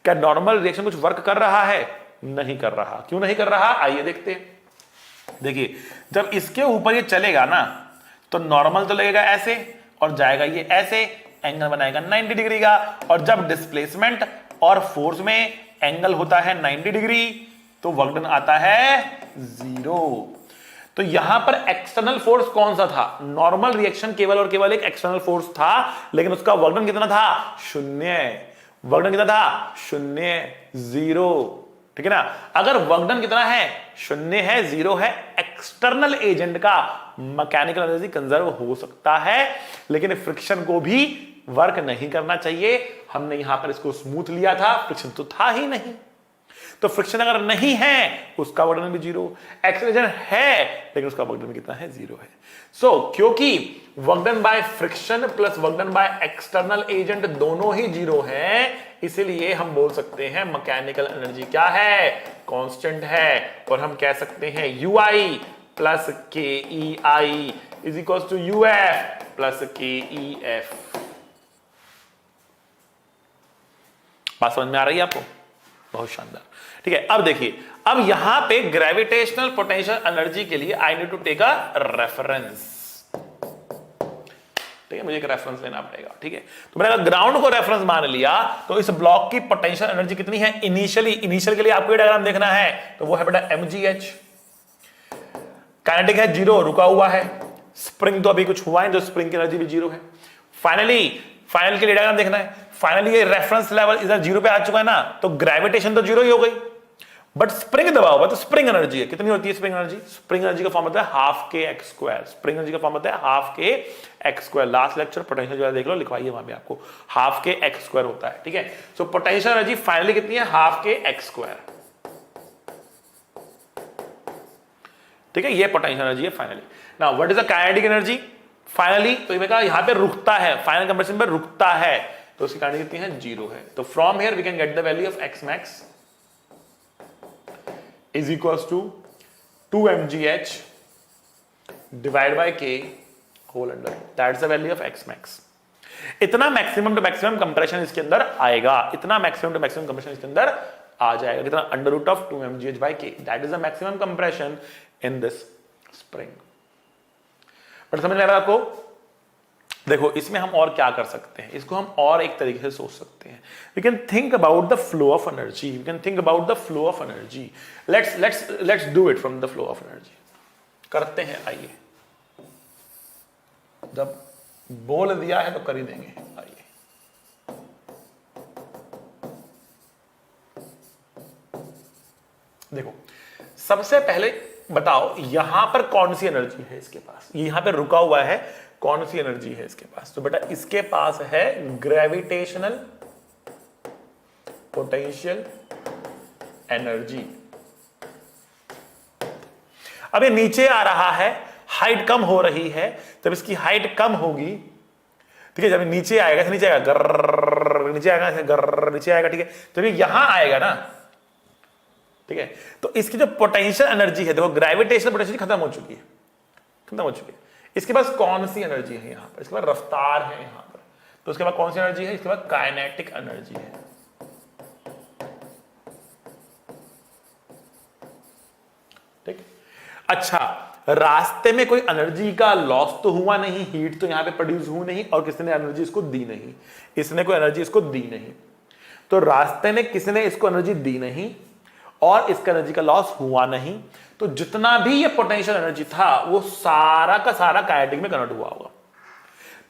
क्या नॉर्मल रिएक्शन कुछ वर्क कर रहा है? नहीं कर रहा। क्यों नहीं कर रहा? आइए देखते हैं। देखिए, जब इसके ऊपर ये चलेगा ना, तो नॉर्मल तो लगेगा ऐसे और जाएगा ये ऐसे, एंगल बनाएगा 90 डिग्री का। और जब डिस्प्लेसमेंट और फोर्स में एंगल होता है 90 डिग्री, तो वर्क डन आता है 0। तो यहां पर एक्सटर्नल फोर्स कौन सा था? नॉर्मल रिएक्शन केवल और केवल एक एक्सटर्नल फोर्स था, लेकिन उसका वर्क डन कितना था? 0। वर्क डन कितना था? 0, 0। ठीक है ना? अगर वर्क डन कितना है? 0 है, 0 है, एक्सटर्नल एजेंट का मैकेनिकल एनर्जी कंजर्व हो सकता है, लेकिन फ्रिक्शन को भी वर्क नहीं करना चाहिए। हमने यहां पर इसको स्मूथ लिया था, फ्रिक्शन तो था ही नहीं। तो फ्रिक्शन अगर नहीं है, उसका वर्क डन भी 0। एक्सेलरेशन है, लेकिन उसका वर्क डन कितना है? 0 है। सो क्योंकि work done by friction plus work done by external agent दोनों ही 0 है, इसलिए हम बोल सकते हैं मैकेनिकल एनर्जी क्या है? कांस्टेंट है। और हम कह सकते हैं ui plus K E I is equal to UF plus K E F. बात समझ में आ रही है आपको? बहुत शानदार। ठीक है, अब देखिए, अब यहां पे ग्रेविटेशनल पोटेंशियल एनर्जी के लिए I need to take a reference. ठीक है, मुझे एक रेफरेंस लेना पड़ेगा। ठीक है, तो मैंने अगर ग्राउंड को रेफरेंस मान लिया, तो इस ब्लॉक की पोटेंशियल एनर्जी कितनी है इनिशियल के लिए आपको डायग्राम देखना है, तो वो है बेटा mgh। काइनेटिक है 0, रुका हुआ है। स्प्रिंग तो अभी कुछ हुआ है, तो स्प्रिंग की एनर्जी भी 0 है। फाइनल के लिए डायग्राम देखना है। फाइनली ये रेफरेंस लेवल इधर 0 पे आ चुका है ना, तो ग्रेविटेशन तो 0 ही हो गई, बट स्प्रिंग दबा हुआ, तो स्प्रिंग एनर्जी है कितनी होती है? स्प्रिंग एनर्जी, स्प्रिंग एनर्जी का फॉर्म होता है half K X square. Spring energy का फॉर्म होता है half K X square. Last lecture potential जो देख लो, लिखवाइए वहां पे आपको हाफ के एक्स स्क्वायर होता है। ठीक है, सो पोटेंशियल एनर्जी फाइनली कितनी है? Half K X square. ठीक है, ये पोटेंशियल एनर्जी है finally. Now what is the kinetic energy finally? तो ये कहा यहां पे रुकता है, फाइनल कंप्रेशन पे रुकता है, तो उसकी काइनेटिक कितनी है? 0 है। तो from here we can get the value of X max is equals to 2 mgh divided by k whole under root. That's the value of x max. इतना मैक्सिमम टू मैक्सिमम कंप्रेशन इसके अंदर आएगा, इतना मैक्सिमम टू मैक्सिमम कंप्रेशन इसके अंदर आ जाएगा। कितना? Under root of 2 mgh by k. That is the maximum compression in this spring. But समझ में आ रहा है आपको? देखो, इसमें हम और क्या कर सकते हैं, इसको हम और एक तरीके से सोच सकते हैं। We can think about the flow of energy, we can think about the flow of energy. Let's do it from the flow of energy. करते हैं, आइए। जब बोल दिया है तो कर ही देंगे। आइए, देखो, सबसे पहले बताओ यहां पर कौन सी एनर्जी है इसके पास? यहां पे रुका हुआ है, कौन सी एनर्जी है इसके पास? तो बेटा इसके पास है ग्रेविटेशनल पोटेंशियल एनर्जी। अब ये नीचे आ रहा है, हाइट कम हो रही है। जब इसकी हाइट कम होगी, ठीक है, जब नीचे आएगा, नीचे आएगा गर्र, नीचे आएगा गर्र, नीचे आएगा। ठीक है, जब ये यहां आएगा ना, ठीक है, तो इसकी जो पोटेंशियल एनर्जी है, देखो ग्रेविटेशनल पोटेंशियल खत्म हो चुकी है, खत्म हो चुकी है। इसके पास कौन सी एनर्जी है यहां पर? इसके पास रफ्तार है यहां पर। तो उसके बाद कौन सी एनर्जी है? इसके बाद काइनेटिक एनर्जी है। ठीक, अच्छा, रास्ते में कोई एनर्जी का लॉस तो हुआ नहीं, हीट तो यहां पे प्रोड्यूस हुई नहीं, और किसी ने एनर्जी इसको दी नहीं, इसने कोई एनर्जी इसको दी नहीं। तो रास्ते में किसी ने इसको एनर्जी दी नहीं और इसका एनर्जी का लॉस हुआ नहीं, तो जितना भी ये पोटेंशियल एनर्जी था वो सारा का सारा काइनेटिक में कन्वर्ट हुआ होगा।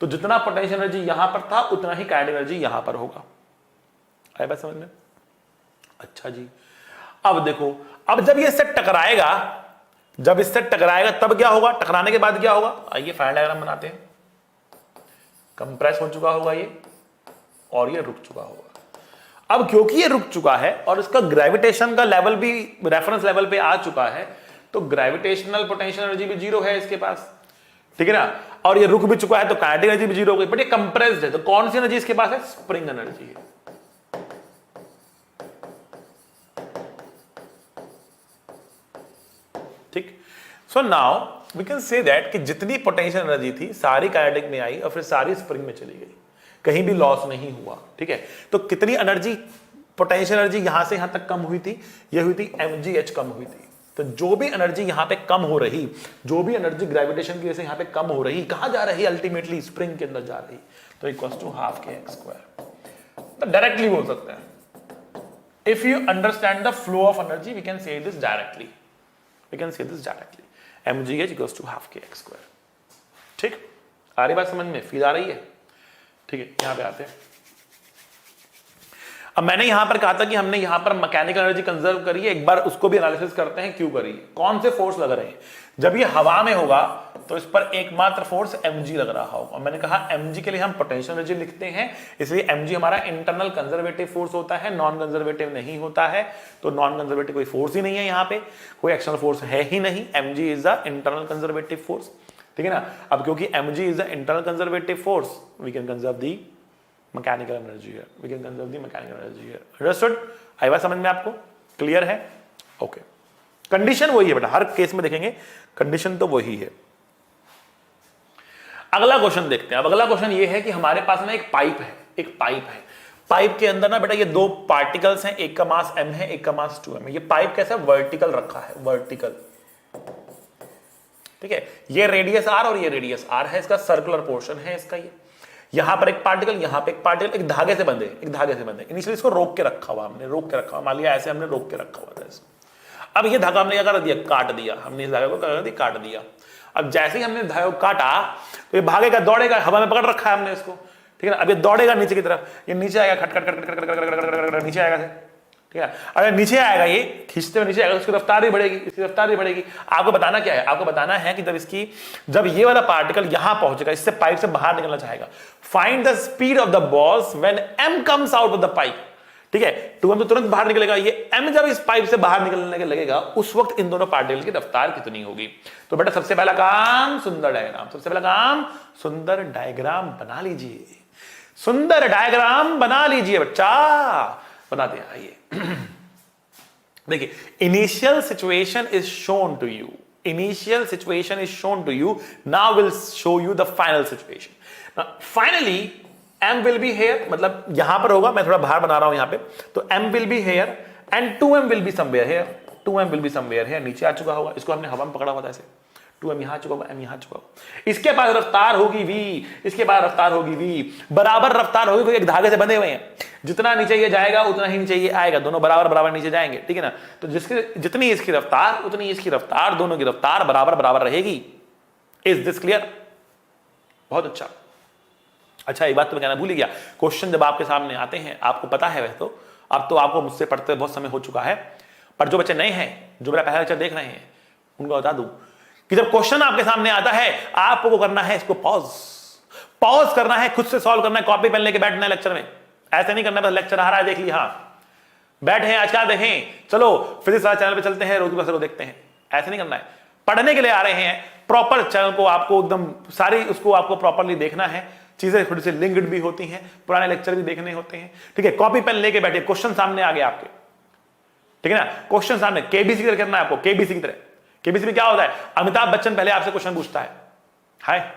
तो जितना पोटेंशियल एनर्जी यहां पर था, उतना ही काइनेटिक एनर्जी यहां पर होगा। आया बात समझ में? अच्छा जी, अब देखो, अब जब ये इससे टकराएगा, जब इससे टकराएगा तब क्या होगा? टकराने के बाद क्या होगा? आइए फाइनल डायग्राम बनाते हैं। कंप्रेस हो चुका होगा ये, और ये रुक चुका होगा। अब क्योंकि ये रुक चुका है और इसका ग्रेविटेशन का लेवल भी रेफरेंस लेवल पे आ चुका है, तो ग्रेविटेशनल पोटेंशियल एनर्जी भी 0 है इसके पास। ठीक है ना, और ये रुक भी चुका है, तो काइनेटिक एनर्जी भी 0 हो गई। बट ये कंप्रेस्ड है, तो कौन सी एनर्जी इसके पास है? स्प्रिंग एनर्जी है। ठीक, so now we can say that कि जितनी पोटेंशियल एनर्जी थी सारी काइनेटिक में आई और फिर सारी स्प्रिंग में चली गई, कहीं भी लॉस नहीं हुआ। ठीक है, तो कितनी एनर्जी, पोटेंशियल एनर्जी यहां से यहां तक कम हुई थी, ये हुई थी mgh कम हुई थी। तो जो भी एनर्जी यहां पे कम हो रही, जो भी एनर्जी ग्रेविटेशन की वजह से यहां पे कम हो रही, कहां जा रही, अल्टीमेटली स्प्रिंग के अंदर जा रही, तो equals to half K X square. तो डायरेक्टली बोल सकते हैं, if you understand the flow of energy we can say this directly, we can say this directly, mgh equals to half K X square. ठीक, आ रही बात समझ में, फील आ रही है? ठीक है, यहां पे आते हैं। अब मैंने यहां पर कहा था कि हमने यहां पर मैकेनिकल एनर्जी कंजर्व करी है, एक बार उसको भी एनालिसिस करते हैं क्यों करी है, कौन से फोर्स लग रहे हैं। जब ये हवा में होगा तो इस पर एकमात्र फोर्स mg लग रहा होगा। मैंने कहा mg के लिए हम पोटेंशियल एनर्जी लिखते हैं, इसलिए mg हमारा इंटरनल कंजर्वेटिव फोर्स होता है, नॉन कंजर्वेटिव नहीं होता है। तो नॉन कंजर्वेटिव कोई फोर्स ही नहीं है, यहाँ पे कोई एक्सटर्नल फोर्स है ही नहीं, mg is the internal conservative force. ठीक है ना। अब क्योंकि mg is the internal conservative force, we can conserve the mechanical energy है, we can conserve the mechanical energy है। अंडरस्टूड? आई बात समझ में आपको? क्लियर है? ओके। कंडीशन वही है बेटा, हर केस में देखेंगे कंडीशन तो वही है। अगला क्वेश्चन देखते हैं। अब अगला क्वेश्चन ये है कि हमारे पास ना एक पाइप है, एक पाइप है, पाइप के अंदर ना बेटा ये दो पार्टिकल्स हैं, एक का मास m है, एक का मास 2m है। ये पाइप कैसा वर्टिकल रखा है, वर्टिकल। ठीक है, ये रेडियस r और ये रेडियस r है, इसका सर्कुलर पोर्शन है इसका। ये यहां पर एक पार्टिकल, यहां पे एक पार्टिकल, एक धागे से बंधे, एक धागे से बंधे। इनिशियली इसको रोक के रखा हुआ, हमने रोक के रखा हुआ, मान लिया ऐसे हमने रोक के रखा हुआ था इसको। अब ये धागा हमने क्या कर दिया, काट दिया, हमने इस धागे को क्या कर दिया, काट दिया। अब जैसे ही हमने धागे को काटा तो ये भागेगा, दौड़ेगा, हवा में पकड़ रखा है हमने इसको। ठीक है ना। अब ये दौड़ेगा नीचे की तरफ, ये नीचे आएगा, खट खट खट खट खट खट खट नीचे आएगा। ठीक है, अगर नीचे आएगा, ये खींचते हुए नीचे आएगा, उसकी रफ्तार भी बढ़ेगी, इसकी रफ्तार भी बढ़ेगी। आपको बताना क्या है, आपको बताना है कि जब ये वाला पार्टिकल यहां पहुंचेगा, इससे पाइप से बाहर निकलना चाहेगा, find the speed of the balls when m comes out of the pipe. ठीक है, 2m तो तुरंत बाहर निकलेगा, ये m जब इस पाइप से बाहर निकलने के लगेगा, उस वक्त इन दोनों पार्टिकल की रफ्तार कितनी होगी। तो बेटा सबसे पहला काम सुंदर डायग्राम, सबसे पहला काम सुंदर डायग्राम बना लीजिए, सुंदर डायग्राम बना लीजिए बच्चा, बनाते हैं। आइए देखिए, initial situation is shown to you, initial situation is shown to you, now will show you the final situation. Finally m will be here, मतलब यहां पर होगा, मैं थोड़ा बाहर बना रहा हूं यहां पे, तो m will be here and 2m will be somewhere here, 2m will be somewhere here, नीचे आ चुका होगा, इसको हमने हवा में पकड़ा हुआ था ऐसे, 2m यहां आ चुका होगा, m यहां आ चुका होगा। इसके बाद रफ्तार होगी v, इसके बाद रफ्तार होगी v, बराबर रफ्तार होगी, कोई एक धागे से बंधे हुए हैं, जितना नीचे ये जाएगा उतना ही नीचे ये आएगा, दोनों बराबर बराबर नीचे जाएंगे। ठीक है ना। तो जितनी इसकी रफ्तार उतनी इसकी रफ्तार, दोनों की रफ्तार बराबर बराबर रहेगी। Is this clear? बहुत अच्छा। अच्छा, एक बात तो मैं कहना भूल ही गया, क्वेश्चन जब आपके सामने आते हैं, आपको पता है वह तो, अब तो आपको मुझसे पढ़ते बहुत समय हो चुका है, पर जो बच्चे नए हैं, जो मेरा पहला लेक्चर देख रहे हैं, उनको बता दूं कि जब क्वेश्चन आपके सामने आता है, आपको करना है इसको पॉज करना है, खुद से सॉल्व करना है, कॉपी पेन लेके बैठना है लेक्चर में। ऐसे नहीं करना बस लेक्चर आ रहा है देख लिया, हाँ बैठे हैं आजकल देखें, चलो फिजिक्स वाला चैनल पे चलते हैं, रोज को देखते हैं, ऐसे नहीं करना है। पढ़ने के लिए आ रहे हैं, प्रॉपर चैनल को आपको एकदम सारी उसको आपको प्रॉपरली देखना है, चीजें थोड़ी सी लिंक्ड भी होती हैं, पुराने लेक्चर भी देखने होते हैं। ठीक है, कॉपी पेन लेके बैठे, क्वेश्चन सामने आ गए आपके, ठीक है ना, क्वेश्चन सामने, केबीसी की तरह करना है आपको, केबीसी की तरह। केबीसी में क्या होता है, अमिताभ बच्चन पहले आपसे क्वेश्चन पूछता है, हाय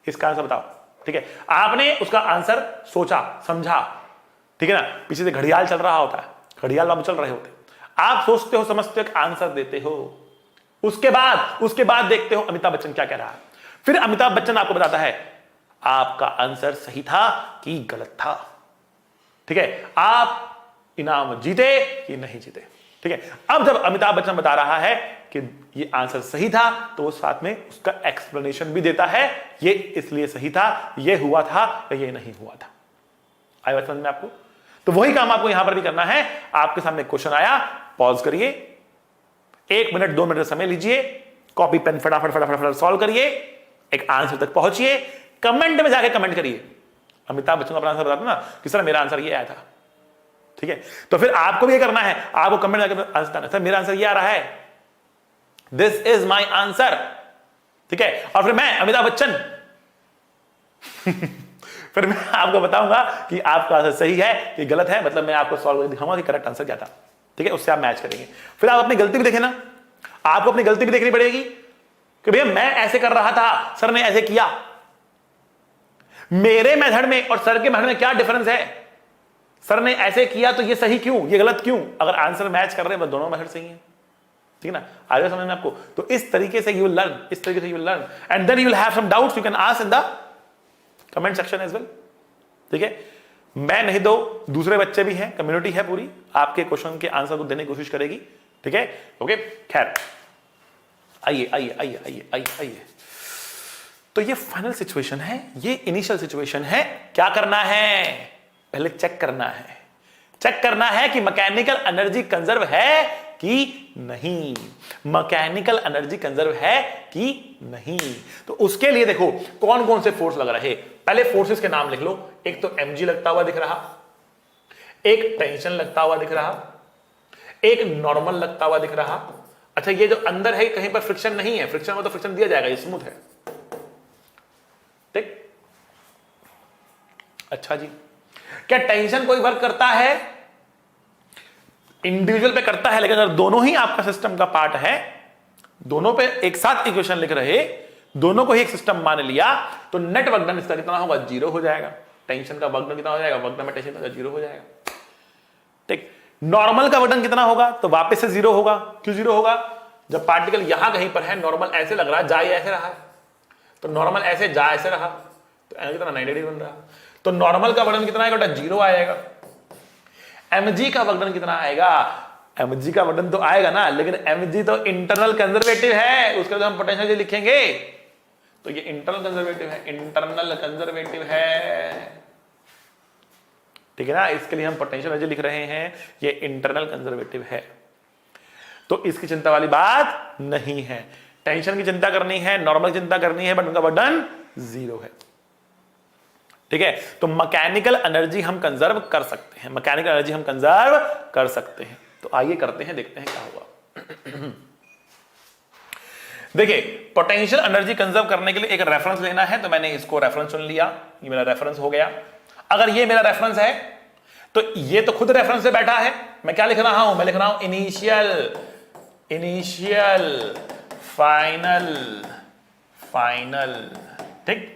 इसका आंसर बताओ। ठीक है, आपने उसका आंसर सोचा समझा, ठीक है ना, पीछे से घड़ियाल चल रहा होता है, घड़ियाल बाबू चल रहे होते, आप सोचते हो समझते हो, आंसर देते हो, उसके बाद देखते हो अमिताभ बच्चन क्या कह रहा है, फिर अमिताभ बच्चन आपको बताता है आपका आंसर सही था कि गलत था। ठीक है, आप इनाम जीते कि नहीं जीते। ठीक है, अब जब अमिताभ बच्चन बता रहा है कि ये आंसर सही था, तो वो साथ में उसका एक्सप्लेनेशन भी देता है, ये इसलिए सही था, ये हुआ था या ये नहीं हुआ था। आया बात समझ में आपको? तो वही काम आपको यहां पर भी करना है। आपके सामने क्वेश्चन आया, पॉज करिए, 1 मिनट 2 मिनट का समय लीजिए, कॉपी पेन फटाफट फटाफट फटाफट सॉल्व करिए, एक आंसर तक पहुंचिए, कमेंट में जाके कमेंट करिए, अमिताभ बच्चन अपना आंसर बताते ना कि सर मेरा आंसर ये आया था। ठीक है, तो फिर आपको भी ये करना है, आपको कमेंट में जाकर आंसर, सर मेरा आंसर ये आ रहा है, दिस इज माई आंसर। ठीक है, और फिर मैं अमिताभ बच्चन फिर मैं आपको बताऊंगा कि आपका आंसर सही है कि गलत है, मतलब मैं आपको सॉल्व करके दिखाऊंगा कि करेक्ट आंसर क्या था। ठीक है, उससे आप मैच करेंगे, फिर आप अपनी गलती भी देखें ना, आपको अपनी गलती भी देखनी पड़ेगी। कि भैया मैं ऐसे कर रहा था, सर ने ऐसे किया। मेरे मेथड में और सर के मेथड में क्या डिफरेंस है? सर ने ऐसे किया तो ये सही क्यों, ये गलत क्यों? अगर आंसर मैच कर रहे हैं, दोनों मेथड सही है, ठीक है ना? आ गया समझ में आपको? तो इस तरीके से यू विल लर्न, इस तरीके से you will learn, and then you will have some doubts, you can ask in the comment section as well. ठीक है, मैं नहीं दो, दूसरे बच्चे भी हैं, कम्युनिटी है पूरी, आपके क्वेश्चन के आंसर को देने की कोशिश करेगी। ठीक है, ओके, खैर आइए आइए आइए आइए आइए आइए। तो ये फाइनल सिचुएशन है, ये इनिशियल सिचुएशन है। क्या करना है? पहले चेक करना है, चेक करना है कि मैकेनिकल एनर्जी कंजर्व है कि नहीं, मैकेनिकल एनर्जी कंजर्व है कि नहीं। तो उसके लिए देखो कौन कौन से फोर्स लग रहे, पहले फोर्सेस के नाम लिख लो। एक तो mg लगता हुआ दिख रहा, एक टेंशन लगता हुआ दिख रहा, एक नॉर्मल लगता हुआ दिख रहा। अच्छा, ये जो अंदर है कहीं पर फ्रिक्शन नहीं है, फ्रिक्शन में तो फ्रिक्शन दिया जाएगा, ये स्मूथ है। ठीक, अच्छा जी, क्या टेंशन कोई वर्क करता है? इंडिविजुअल पे करता है, लेकिन अगर दोनों ही आपका सिस्टम का पार्ट है, दोनों पे एक साथ इक्वेशन लिख रहे, दोनों को ही एक सिस्टम मान लिया, तो नेट वर्क डन इसका कितना होगा? 0 हो जाएगा। टेंशन का वर्क डन कितना हो जाएगा? वर्क डन में टेंशन का 0 हो जाएगा। ठीक, नॉर्मल का वर्क डन कितना होगा? तो वापस से 0 होगा। क्यों 0 होगा? जब पार्टिकल यहां कहीं पर है, नॉर्मल ऐसे लग रहा है, जाए ऐसे रहा है, तो नॉर्मल ऐसे जा ऐसे रहा, तो एंगल कितना 90 डिग्री बन रहा। तो नॉर्मल का वर्क डन कितना आएगा? 0 आएगा। mg का वर्क डन कितना आएगा? mg का वर्क डन तो आएगा ना, लेकिन mg तो इंटरनल कंजर्वेटिव है, उसके लिए हम पोटेंशियल लिखेंगे, तो ये इंटरनल कंजर्वेटिव है, इंटरनल कंजर्वेटिव है। ठीक है ना, इसके लिए हम पोटेंशियल एनर्जी लिख रहे हैं, ये इंटरनल कंजर्वेटिव है। तो इसकी चिंता वाली बात नहीं है। टेंशन की चिंता करनी है, नॉर्मल की चिंता करनी है, बट उनका वर्क डन 0 है। ठीक है, तो मैकेनिकल एनर्जी हम कंजर्व कर सकते हैं, मैकेनिकल एनर्जी हम कंजर्व कर सकते हैं। तो आइए करते हैं, देखते हैं क्या हुआ। देखिए, पोटेंशियल एनर्जी कंजर्व करने के लिए एक रेफरेंस लेना है, तो मैंने इसको रेफरेंस चुन लिया, ये मेरा रेफरेंस हो गया। अगर ये मेरा रेफरेंस है, तो ये तो खुद रेफरेंस से बैठा है। मैं क्या लिख रहा हूं? मैं लिख रहा हूं इनिशियल, इनिशियल, फाइनल, फाइनल। ठीक,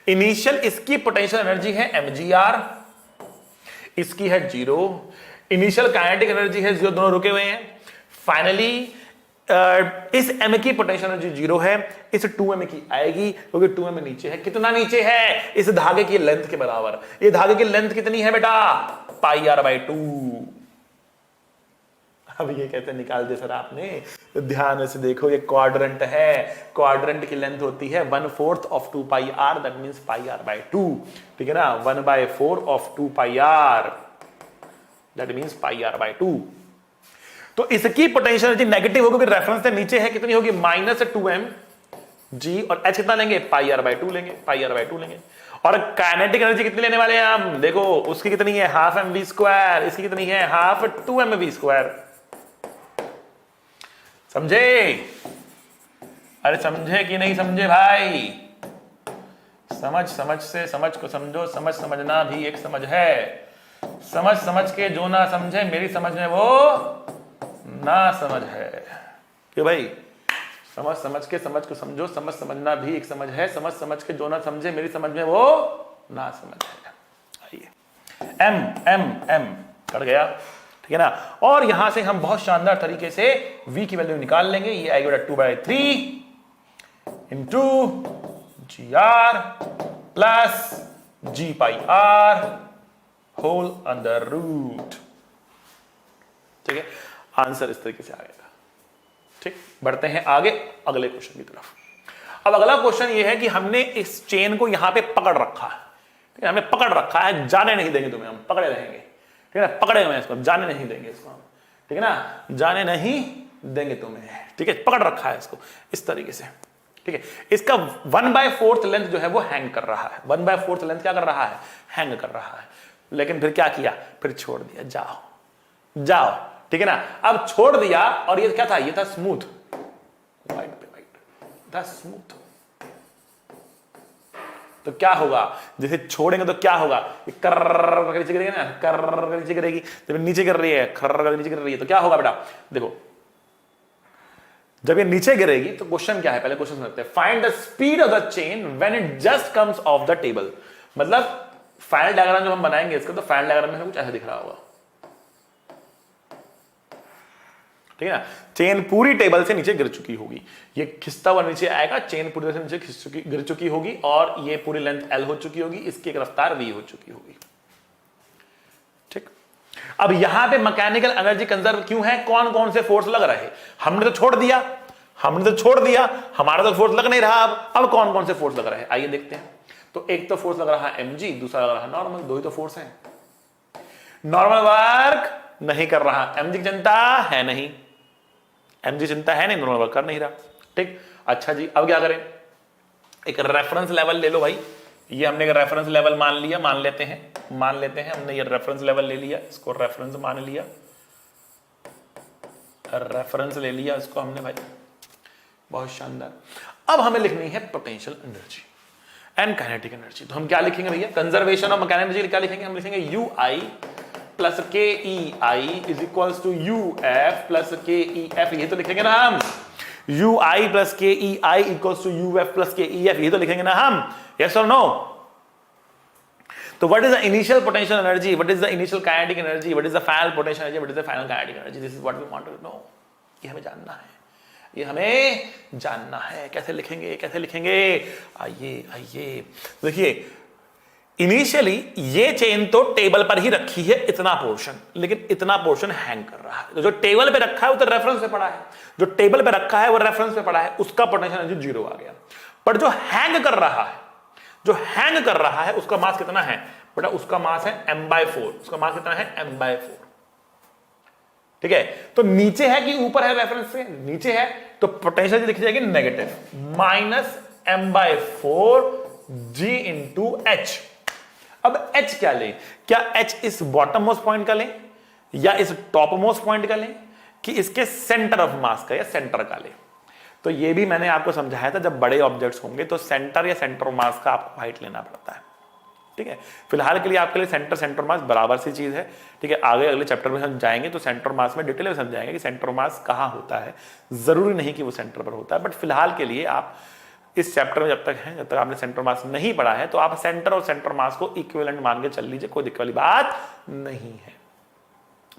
इनिशियल इसकी पोटेंशियल एनर्जी है mgr, इसकी है 0। इनिशियल काइनेटिक एनर्जी है 0, दोनों रुके हुए हैं। फाइनली इस m की पोटेंशियल एनर्जी 0 है, इस 2m की आएगी, क्योंकि 2m नीचे है। कितना नीचे है? इस धागे की लेंथ के बराबर। ये धागे की लेंथ कितनी है बेटा? πr/2। अब ये कैसे निकाल दे सर आपने? तो ध्यान से देखो, ये क्वाड्रेंट है, क्वाड्रेंट की लेंथ होती है 1/4 of 2πr, that means πr/2। ठीक है ना, 1/4 of 2πr, that means πr/2। तो इसकी पोटेंशियल एनर्जी नेगेटिव होगी, क्योंकि रेफरेंस से नीचे है। कितनी होगी? -2m g, और h कितना लेंगे? πr/2 लेंगे, πr/2 लेंगे। और काइनेटिक एनर्जी कितनी लेने वाले हैं हम? देखो, उसकी कितनी है? ½ mv², इसकी कितनी है? ½ 2mv²। समझे? अरे समझे कि नहीं समझे भाई? समझ समझ से समझ को समझो, समझ समझना भी एक समझ है। समझ समझ के जो ना समझे, मेरी समझ में वो ना समझ है। क्यों भाई? समझ समझ के समझ को समझो, समझ समझना भी एक समझ है। समझ समझ के जो ना समझे, मेरी समझ में वो ना समझ है। आइए, m m m कट गया, ठीक है ना। और यहां से हम बहुत शानदार तरीके से v की वैल्यू निकाल लेंगे। ये आएगा 2/3 into gr plus g/r whole under root. ठीक है, आंसर इस तरीके से आएगा। ठीक, बढ़ते हैं आगे अगले क्वेश्चन की तरफ। अब अगला क्वेश्चन ये है कि हमने इस चेन को यहां पे पकड़ रखा है, ठीक है, हमने पकड़ रखा है, जाने नहीं देंगे तुम्हें, हम पकड़े रहेंगे। ठीक है ना, पकड़े हुए हैं इसको, जाने नहीं देंगे इसको हम। ठीक है ना, जाने नहीं देंगे तुम्हें। ठीक है, पकड़ रखा है इसको इस तरीके से। ठीक है, इसका 1/4 लेंथ जो है वो हैंग कर रहा है। 1/4 लेंथ क्या कर रहा है? हैंग कर रहा है। लेकिन फिर क्या किया? फिर छोड़ दिया, जाओ जाओ। ठीक है ना, अब छोड़ दिया, और ये क्या था? ये था स्मूथ, वाइट पे वाइट था, स्मूथ। तो क्या होगा? जैसे छोड़ेंगे तो क्या होगा? कर्र नीचे गिरेगी ना, कर्र नीचे गिरेगी। जब नीचे गिर रही है, खर्र नीचे गिर रही है, तो क्या होगा बेटा? देखो, जब ये नीचे गिरेगी तो क्वेश्चन क्या है, पहले क्वेश्चन सुनते हैं। Find the speed of the chain when it just comes of the table. मतलब फाइनल डायग्राम जो हम बनाएंगे इसका, तो फाइनल डायग्राम में कुछ ऐसा दिख रहा होगा, ठीक है ना। चेन पूरी टेबल से नीचे गिर चुकी होगी, ये खिसता हुआ नीचे आएगा, चेन पूरी तरह से नीचे गिर चुकी होगी, और ये पूरी लेंथ L हो चुकी होगी, इसकी एक रफ्तार V हो चुकी होगी, ठीक। अब यहां पे मैकेनिकल एनर्जी कंजर्व क्यों है, कौन कौन से फोर्स लग रहे हैं, हमने तो छोड़ दिया, हमारा तो फोर्स लग नहीं रहा। अब कौन कौन से फोर्स लग रहे हैं आइए देखते हैं। तो एक तो फोर्स लग रहा है mg, दूसरा लग रहा है नॉर्मल, दो ही तो फोर्स हैं। नॉर्मल वर्क नहीं कर रहा, mg की चिंता है नहीं, mg चिंता है नहीं, नॉर्मल वर्क कर नहीं रहा, ठीक। अच्छा जी, अब क्या करें, एक रेफरेंस लेवल ले लो भाई, ये हमने एक रेफरेंस लेवल मान लिया, मान लेते हैं हमने ये रेफरेंस लेवल ले लिया, इसको रेफरेंस मान लिया, रेफरेंस ले लिया इसको हमने भाई, बहुत शानदार। अब हमें लिखनी है potential energy and kinetic energy. तो हम क्या लिखेंगे भैया, कंजर्वेशन ऑफ मैकेनिकल एनर्जी क्या लिखेंगे, हम लिखेंगे ui plus K E I is equals to U F plus K E F, ये तो लिखेंगे ना हम, you I plus K E I equals to U F plus K E F, ये तो लिखेंगे ना हम, यस और नो। तो what is the initial potential energy, what is the initial kinetic energy, what is the final potential energy, what is the final kinetic energy, this is what we want to know. ये हमें जानना है, ये हमें जानना है। कैसे लिखेंगे, कैसे लिखेंगे, आइए देखिए, इनिशियली ये चेन तो टेबल पर ही रखी है इतना पोर्शन, लेकिन इतना पोर्शन हैंग कर रहा है, तो जो टेबल पे रखा है वो तो रेफरेंस पे पड़ा है, जो टेबल पे रखा है वो रेफरेंस पे पड़ा है, उसका पोटेंशियल एनर्जी 0 आ गया। पर जो हैंग कर रहा है, उसका मास कितना है बेटा, उसका मास है m/4, उसका मास कितना है m/4, ठीक है। तो नीचे है कि ऊपर है, रेफरेंस से नीचे है, तो पोटेंशियल लिखी जाएगी negative minus m/4 g into H. अब h क्या लें, क्या h इस बॉटम मोस्ट पॉइंट का लें या इस टॉप मोस्ट पॉइंट का लें, कि इसके सेंटर ऑफ मास का या सेंटर का लें। तो ये भी मैंने आपको समझाया था, जब बड़े ऑब्जेक्ट्स होंगे तो सेंटर या सेंटर ऑफ मास का आपको हाइट लेना पड़ता है, ठीक है। फिलहाल के लिए आपके लिए सेंटर मास बराबर सी चीज है, ठीक है। आगे अगले चैप्टर में हम जाएंगे तो सेंटर मास में डिटेल में समझाएंगे कि सेंटर मास कहां होता है, जरूरी नहीं कि वो सेंटर पर होता है, बट फिलहाल के लिए आप इस चैप्टर में जब तक आपने सेंटर मास नहीं पढ़ा है, तो आप सेंटर और सेंटर मास को इक्विवेलेंट मान के चल लीजिए, कोई दिक्कत वाली बात नहीं है,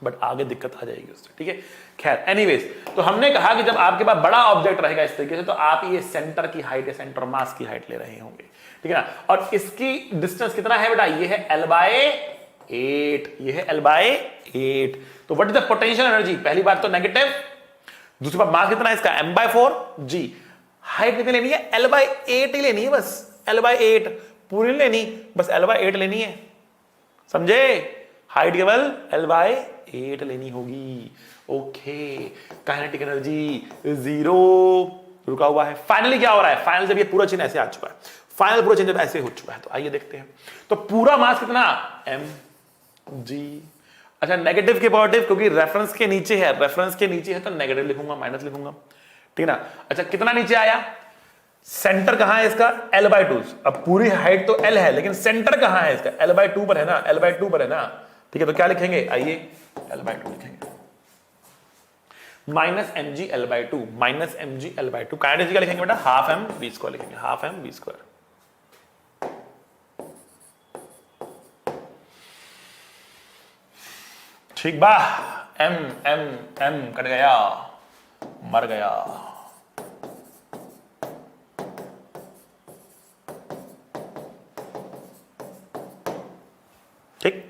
बट आगे दिक्कत आ जाएगी उससे, ठीक है। खैर एनीवेज, तो हमने कहा कि जब आपके पास बड़ा ऑब्जेक्ट रहेगा इस तरीके से, तो आप ये सेंटर की हाइट या सेंटर मास की हाइट ले रहे होंगे, ठीक है ना। और इसकी डिस्टेंस कितना है बेटा, ये है L/8, ये है L/8। तो what is the potential energy, पहली बात तो नेगेटिव, दूसरी बात मास कितना है इसका m/4 g, हाइट कितनी लेनी है, L/8 ही लेनी है, बस L/8 पूरी नहीं लेनी, बस L/8 लेनी है, समझे। हाइट केवल L/8 लेनी होगी, ओके। काइनेटिक एनर्जी 0 रुका हुआ है। फाइनली क्या हो रहा है, फाइनल जब ये पूरा चिन्ह ऐसे आ चुका है, फाइनल पूरा चिन्ह जब ऐसे हो चुका है, तो आइए देखते हैं। तो पूरा मास कितना mg, अच्छा नेगेटिव के पॉजिटिव, क्योंकि रेफरेंस के नीचे है, रेफरेंस के नीचे है तो नेगेटिव लिखूंगा, माइनस लिखूंगा, ठीक है ना। अच्छा कितना नीचे आया, सेंटर कहां है इसका, L/2। अब पूरी हाइट तो L है, लेकिन सेंटर कहां है इसका, L/2 पर है ना, L/2 पर है ना, ठीक है। तो क्या लिखेंगे, आइए L/2 लिखेंगे, minus mg L/2, minus mg L/2। Kinetic क्या लिखेंगे बेटा, हाफ m/v² लिखेंगे, हाफ m/v²। ठीक बा, m m m कट गया, मर गया, ठीक।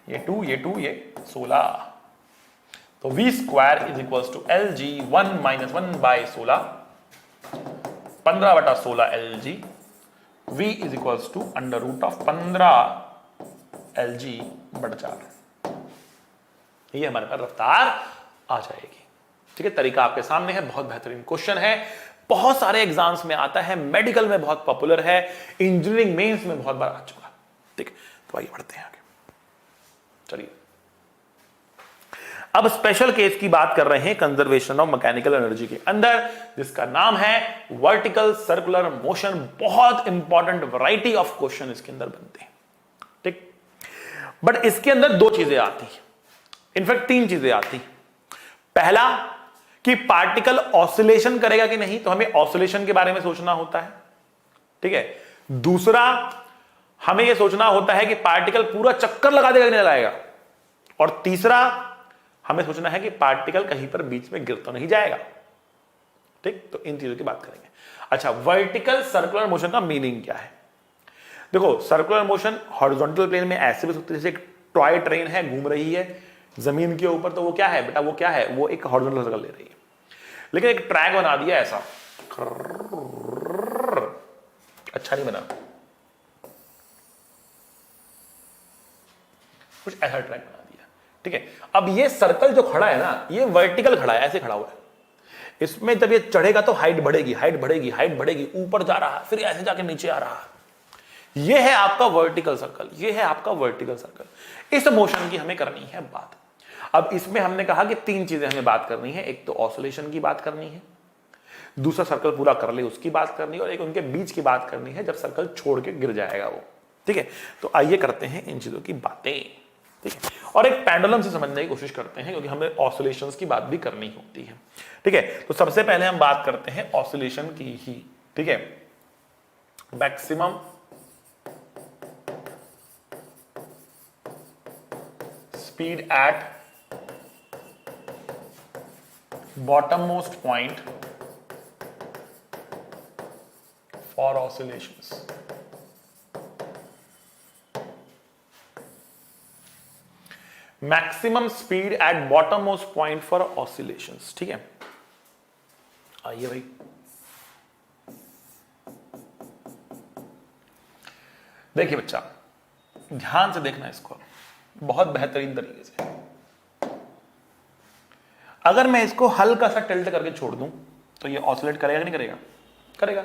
ये 2 ये 2 ये 16, तो v² is equals to LG 1 - 1/16, 15/16 LG, v is equals to √15 LG/4। ये हमारे पास रफ्तार आ जाएगी, ठीक है। तरीका आपके सामने है, बहुत बेहतरीन क्वेश्चन है, बहुत सारे एग्जाम्स में आता है, मेडिकल में बहुत पॉपुलर है, इंजीनियरिंग मेंस में बहुत बार आ चुका, ठीक। तो आइए बढ़ते हैं आगे, चलिए। अब स्पेशल केस की बात कर रहे हैं कंजर्वेशन ऑफ मैकेनिकल एनर्जी के अंदर, जिसका नाम है वर्टिकल सर्कुलर मोशन। बहुत इंपॉर्टेंट वैरायटी ऑफ क्वेश्चन इसके अंदर बनते हैं, ठीक। बट इसके अंदर 2 चीजें आती हैं, इनफैक्ट 3 चीजें आती। पहला कि पार्टिकल ऑसिलेशन करेगा कि नहीं, तो हमें ऑसिलेशन के बारे में सोचना होता है, ठीक है। दूसरा हमें यह सोचना होता है कि पार्टिकल पूरा चक्कर लगा देगा कि नहीं लगाएगा, और तीसरा हमें सोचना है कि पार्टिकल कहीं पर बीच में गिर तो नहीं जाएगा, ठीक। तो इन चीजों की बात करेंगे। अच्छा, वर्टिकल सर्कुलर मोशन का मीनिंग क्या है? देखो, सर्कुलर मोशन हॉरिजॉन्टल प्लेन में ऐसे भी सकते हैं, जैसे एक टॉय ट्रेन है, घूम रही है जमीन के ऊपर, तो वो क्या है बेटा, वो क्या है, वो एक हॉरिजॉन्टल सर्कल ले रही है। लेकिन एक ट्रैक बना दिया ऐसा, अच्छा नहीं बना, कुछ ऐसा ट्रैक बना दिया, ठीक है। अब ये सर्कल जो खड़ा है ना, ये वर्टिकल खड़ा है, ऐसे खड़ा हुआ है। इसमें जब ये चढ़ेगा तो हाइट बढ़ेगी, हाइट बढ़ेगी, हाइट बढ़ेगी, ऊपर जा रहा है, फिर ऐसे जाके नीचे आ रहा है। ये है आपका वर्टिकल सर्कल, ये है आपका वर्टिकल सर्कल। इस मोशन की हमें करनी है बात। अब इसमें हमने कहा कि तीन चीजें हमें बात करनी है, एक तो ऑसिलेशन की बात करनी है, दूसरा सर्कल पूरा कर ले उसकी बात करनी है, और एक उनके बीच की बात करनी है जब सर्कल छोड़ के गिर जाएगा वो, ठीक है। तो आइए करते हैं इन चीजों की बातें, ठीक है, और एक पेंडुलम से समझने की कोशिश करते हैं, क्योंकि हमें ऑसिलेशंस की बात भी करनी होती है, ठीक है। तो सबसे पहले हम बात करते हैं ऑसिलेशन की ही, ठीक है। Maximum speed at bottommost point for oscillations. Maximum speed at bottommost point for oscillations, ठीक है। आइए भाई, देखिए बच्चा, ध्यान से देखना इसको बहुत बेहतरीन तरीके से। अगर मैं इसको हल्का सा टिल्ट करके छोड़ दूं तो ये ऑसिलेट करेगा कि नहीं करेगा? करेगा,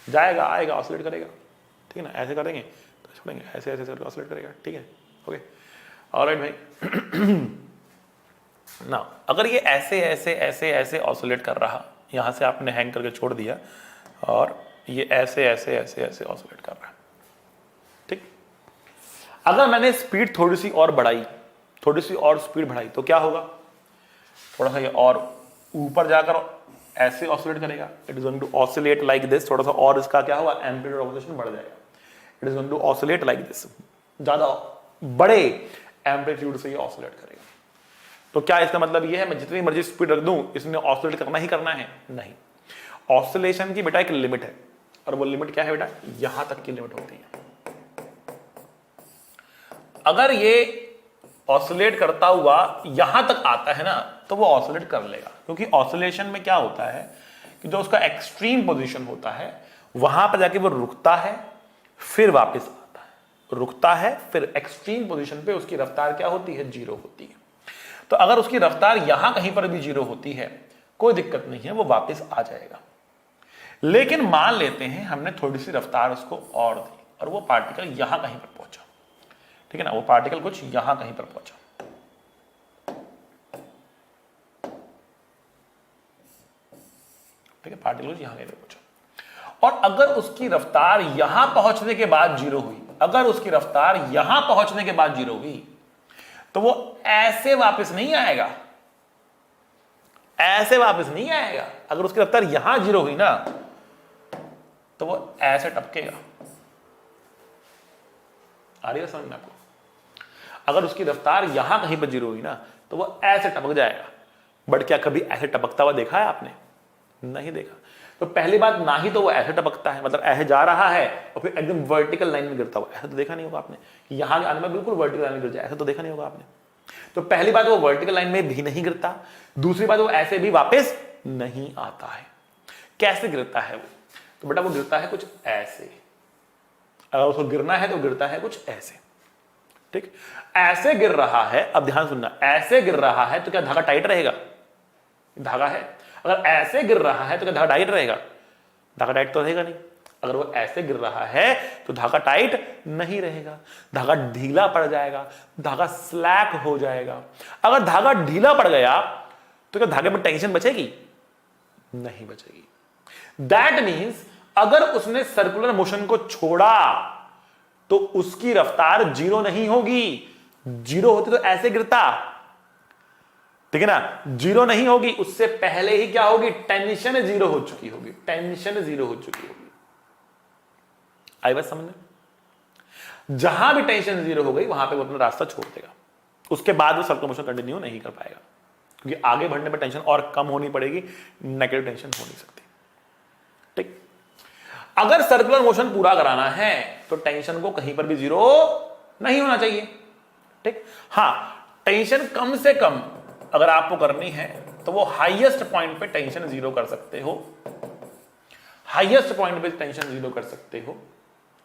जाएगा आएगा ऑसिलेट करेगा, ठीक है ना। ऐसे करेंगे तो छोड़ेंगे, ऐसे ऐसे करके ऑसिलेट करेगा, ठीक है, ओके, ऑलराइट भाई। ना अगर ये ऐसे ऐसे ऐसे ऐसे ऑसिलेट कर रहा, यहां से आपने हैंग करके छोड़ दिया, और ये ऐसे ऐसे ऐसे ऐसे ऑसिलेट कर रहा, ठीक। अगर मैंने स्पीड थोड़ी सी और बढ़ाई, थोड़ी सी और स्पीड बढ़ाई, तो क्या होगा? थोड़ा सा ये और ऊपर जाकर ऐसे ऑसिलेट करेगा, it is going to oscillate like this. थोड़ा सा और इसका क्या होगा, एम्पलीट्यूड ऑफ ऑसिलेशन बढ़ जाएगा, it is going to oscillate like this. ज्यादा बड़े एम्पलीट्यूड से ये ऑसिलेट करेगा। तो क्या इसका मतलब ये है मैं जितनी मर्जी स्पीड रख दूं इसने ऑसिलेट करना ही करना है? नहीं, ऑसिलेशन की बेटा एक लिमिट है, और वो लिमिट क्या है बेटा? यहां तक की लिमिट होती है। अगर ये ऑसिलेट करता हुआ यहां तक आता है ना, तो वो ऑसिलेट कर लेगा, क्योंकि ऑसिलेशन में क्या होता है कि जो उसका एक्सट्रीम पोजीशन होता है वहां पर जाके वो रुकता है, फिर वापस आता है, रुकता है, फिर एक्सट्रीम पोजीशन पे उसकी रफ्तार क्या होती है? जीरो होती है। तो अगर उसकी रफ्तार यहां कहीं पर भी जीरो होती है, कोई दिक्कत नहीं है, वो वापस आ जाएगा। लेकिन मान लेते हैं हमने थोड़ी सी रफ्तार उसको और दी, और वो पार्टिकल यहां कहीं पर पहुंचा, ठीक है ना, वो पार्टिकल कुछ यहां कहीं पर पहुंचा, ठीक है, पार्टिकल कुछ यहां कहीं पर पहुंचा। और अगर उसकी रफ्तार यहां पहुंचने के बाद जीरो हुई, अगर उसकी रफ्तार यहां पहुंचने के बाद जीरो हुई, तो वो ऐसे वापस नहीं आएगा, ऐसे वापस नहीं आएगा। अगर उसकी रफ्तार यहां जीरो हुई ना, तो वो ऐसे टपकेगा। आ रही है समझ में आपको? अगर उसकी रफ्तार यहां कहीं पर जीरो हुई ना, तो वो ऐसे टपक जाएगा। बट क्या कभी ऐसे टपकता हुआ देखा है आपने? नहीं देखा। तो पहली बात, ना ही तो वो ऐसे टपकता है, मतलब ऐसे जा रहा है और फिर एकदम वर्टिकल लाइन में गिरता हुआ, ऐसा तो देखा नहीं होगा आपने। यहां के आने में बिल्कुल वर्टिकल लाइन में गिर जाए, ऐसा तो देखा नहीं होगा आपने। तो पहली बात, वो वर्टिकल लाइन में भी नहीं गिरता। दूसरी बात, वो ऐसे भी वापस नहीं आता है। कैसे गिरता है वो? तो बेटा वो गिरता है कुछ ऐसे। अगर उसको गिरना है तो गिरता है कुछ ऐसे, ठीक। ऐसे गिर रहा है, अब ध्यान सुनना, ऐसे गिर रहा है तो क्या धागा टाइट रहेगा? धागा है। अगर ऐसे गिर रहा है तो क्या धागा टाइट रहेगा? धागा टाइट तो रहेगा नहीं। अगर वो ऐसे गिर रहा है तो धागा टाइट नहीं रहेगा, धागा ढीला पड़ जाएगा, धागा स्लैक हो जाएगा। अगर धागा ढीला पड़ गया तो क्या धागे में टेंशन बचेगी? नहीं बचेगी। दैट मीन्स अगर उसने सर्कुलर मोशन को छोड़ा तो उसकी रफ्तार जीरो नहीं होगी। जीरो होती तो ऐसे गिरता, ठीक है ना, जीरो नहीं होगी, उससे पहले ही क्या होगी, टेंशन जीरो हो चुकी होगी, टेंशन जीरो हो चुकी होगी। आई बात समझ में? जहां भी टेंशन जीरो हो गई वहां पे वो अपना रास्ता छोड़ देगा, उसके बाद वो सर्कुलर मोशन कंटिन्यू नहीं कर पाएगा, क्योंकि आगे बढ़ने में टेंशन और कम होनी पड़ेगी, नेगेटिव टेंशन हो नहीं सकती। ठीक, अगर सर्कुलर मोशन पूरा कराना है तो टेंशन को कहीं पर भी जीरो नहीं होना चाहिए। ठीक, हां, टेंशन कम से कम अगर आपको करनी है तो वो हाईएस्ट पॉइंट पे टेंशन जीरो कर सकते हो, हाईएस्ट पॉइंट पे टेंशन जीरो कर सकते हो।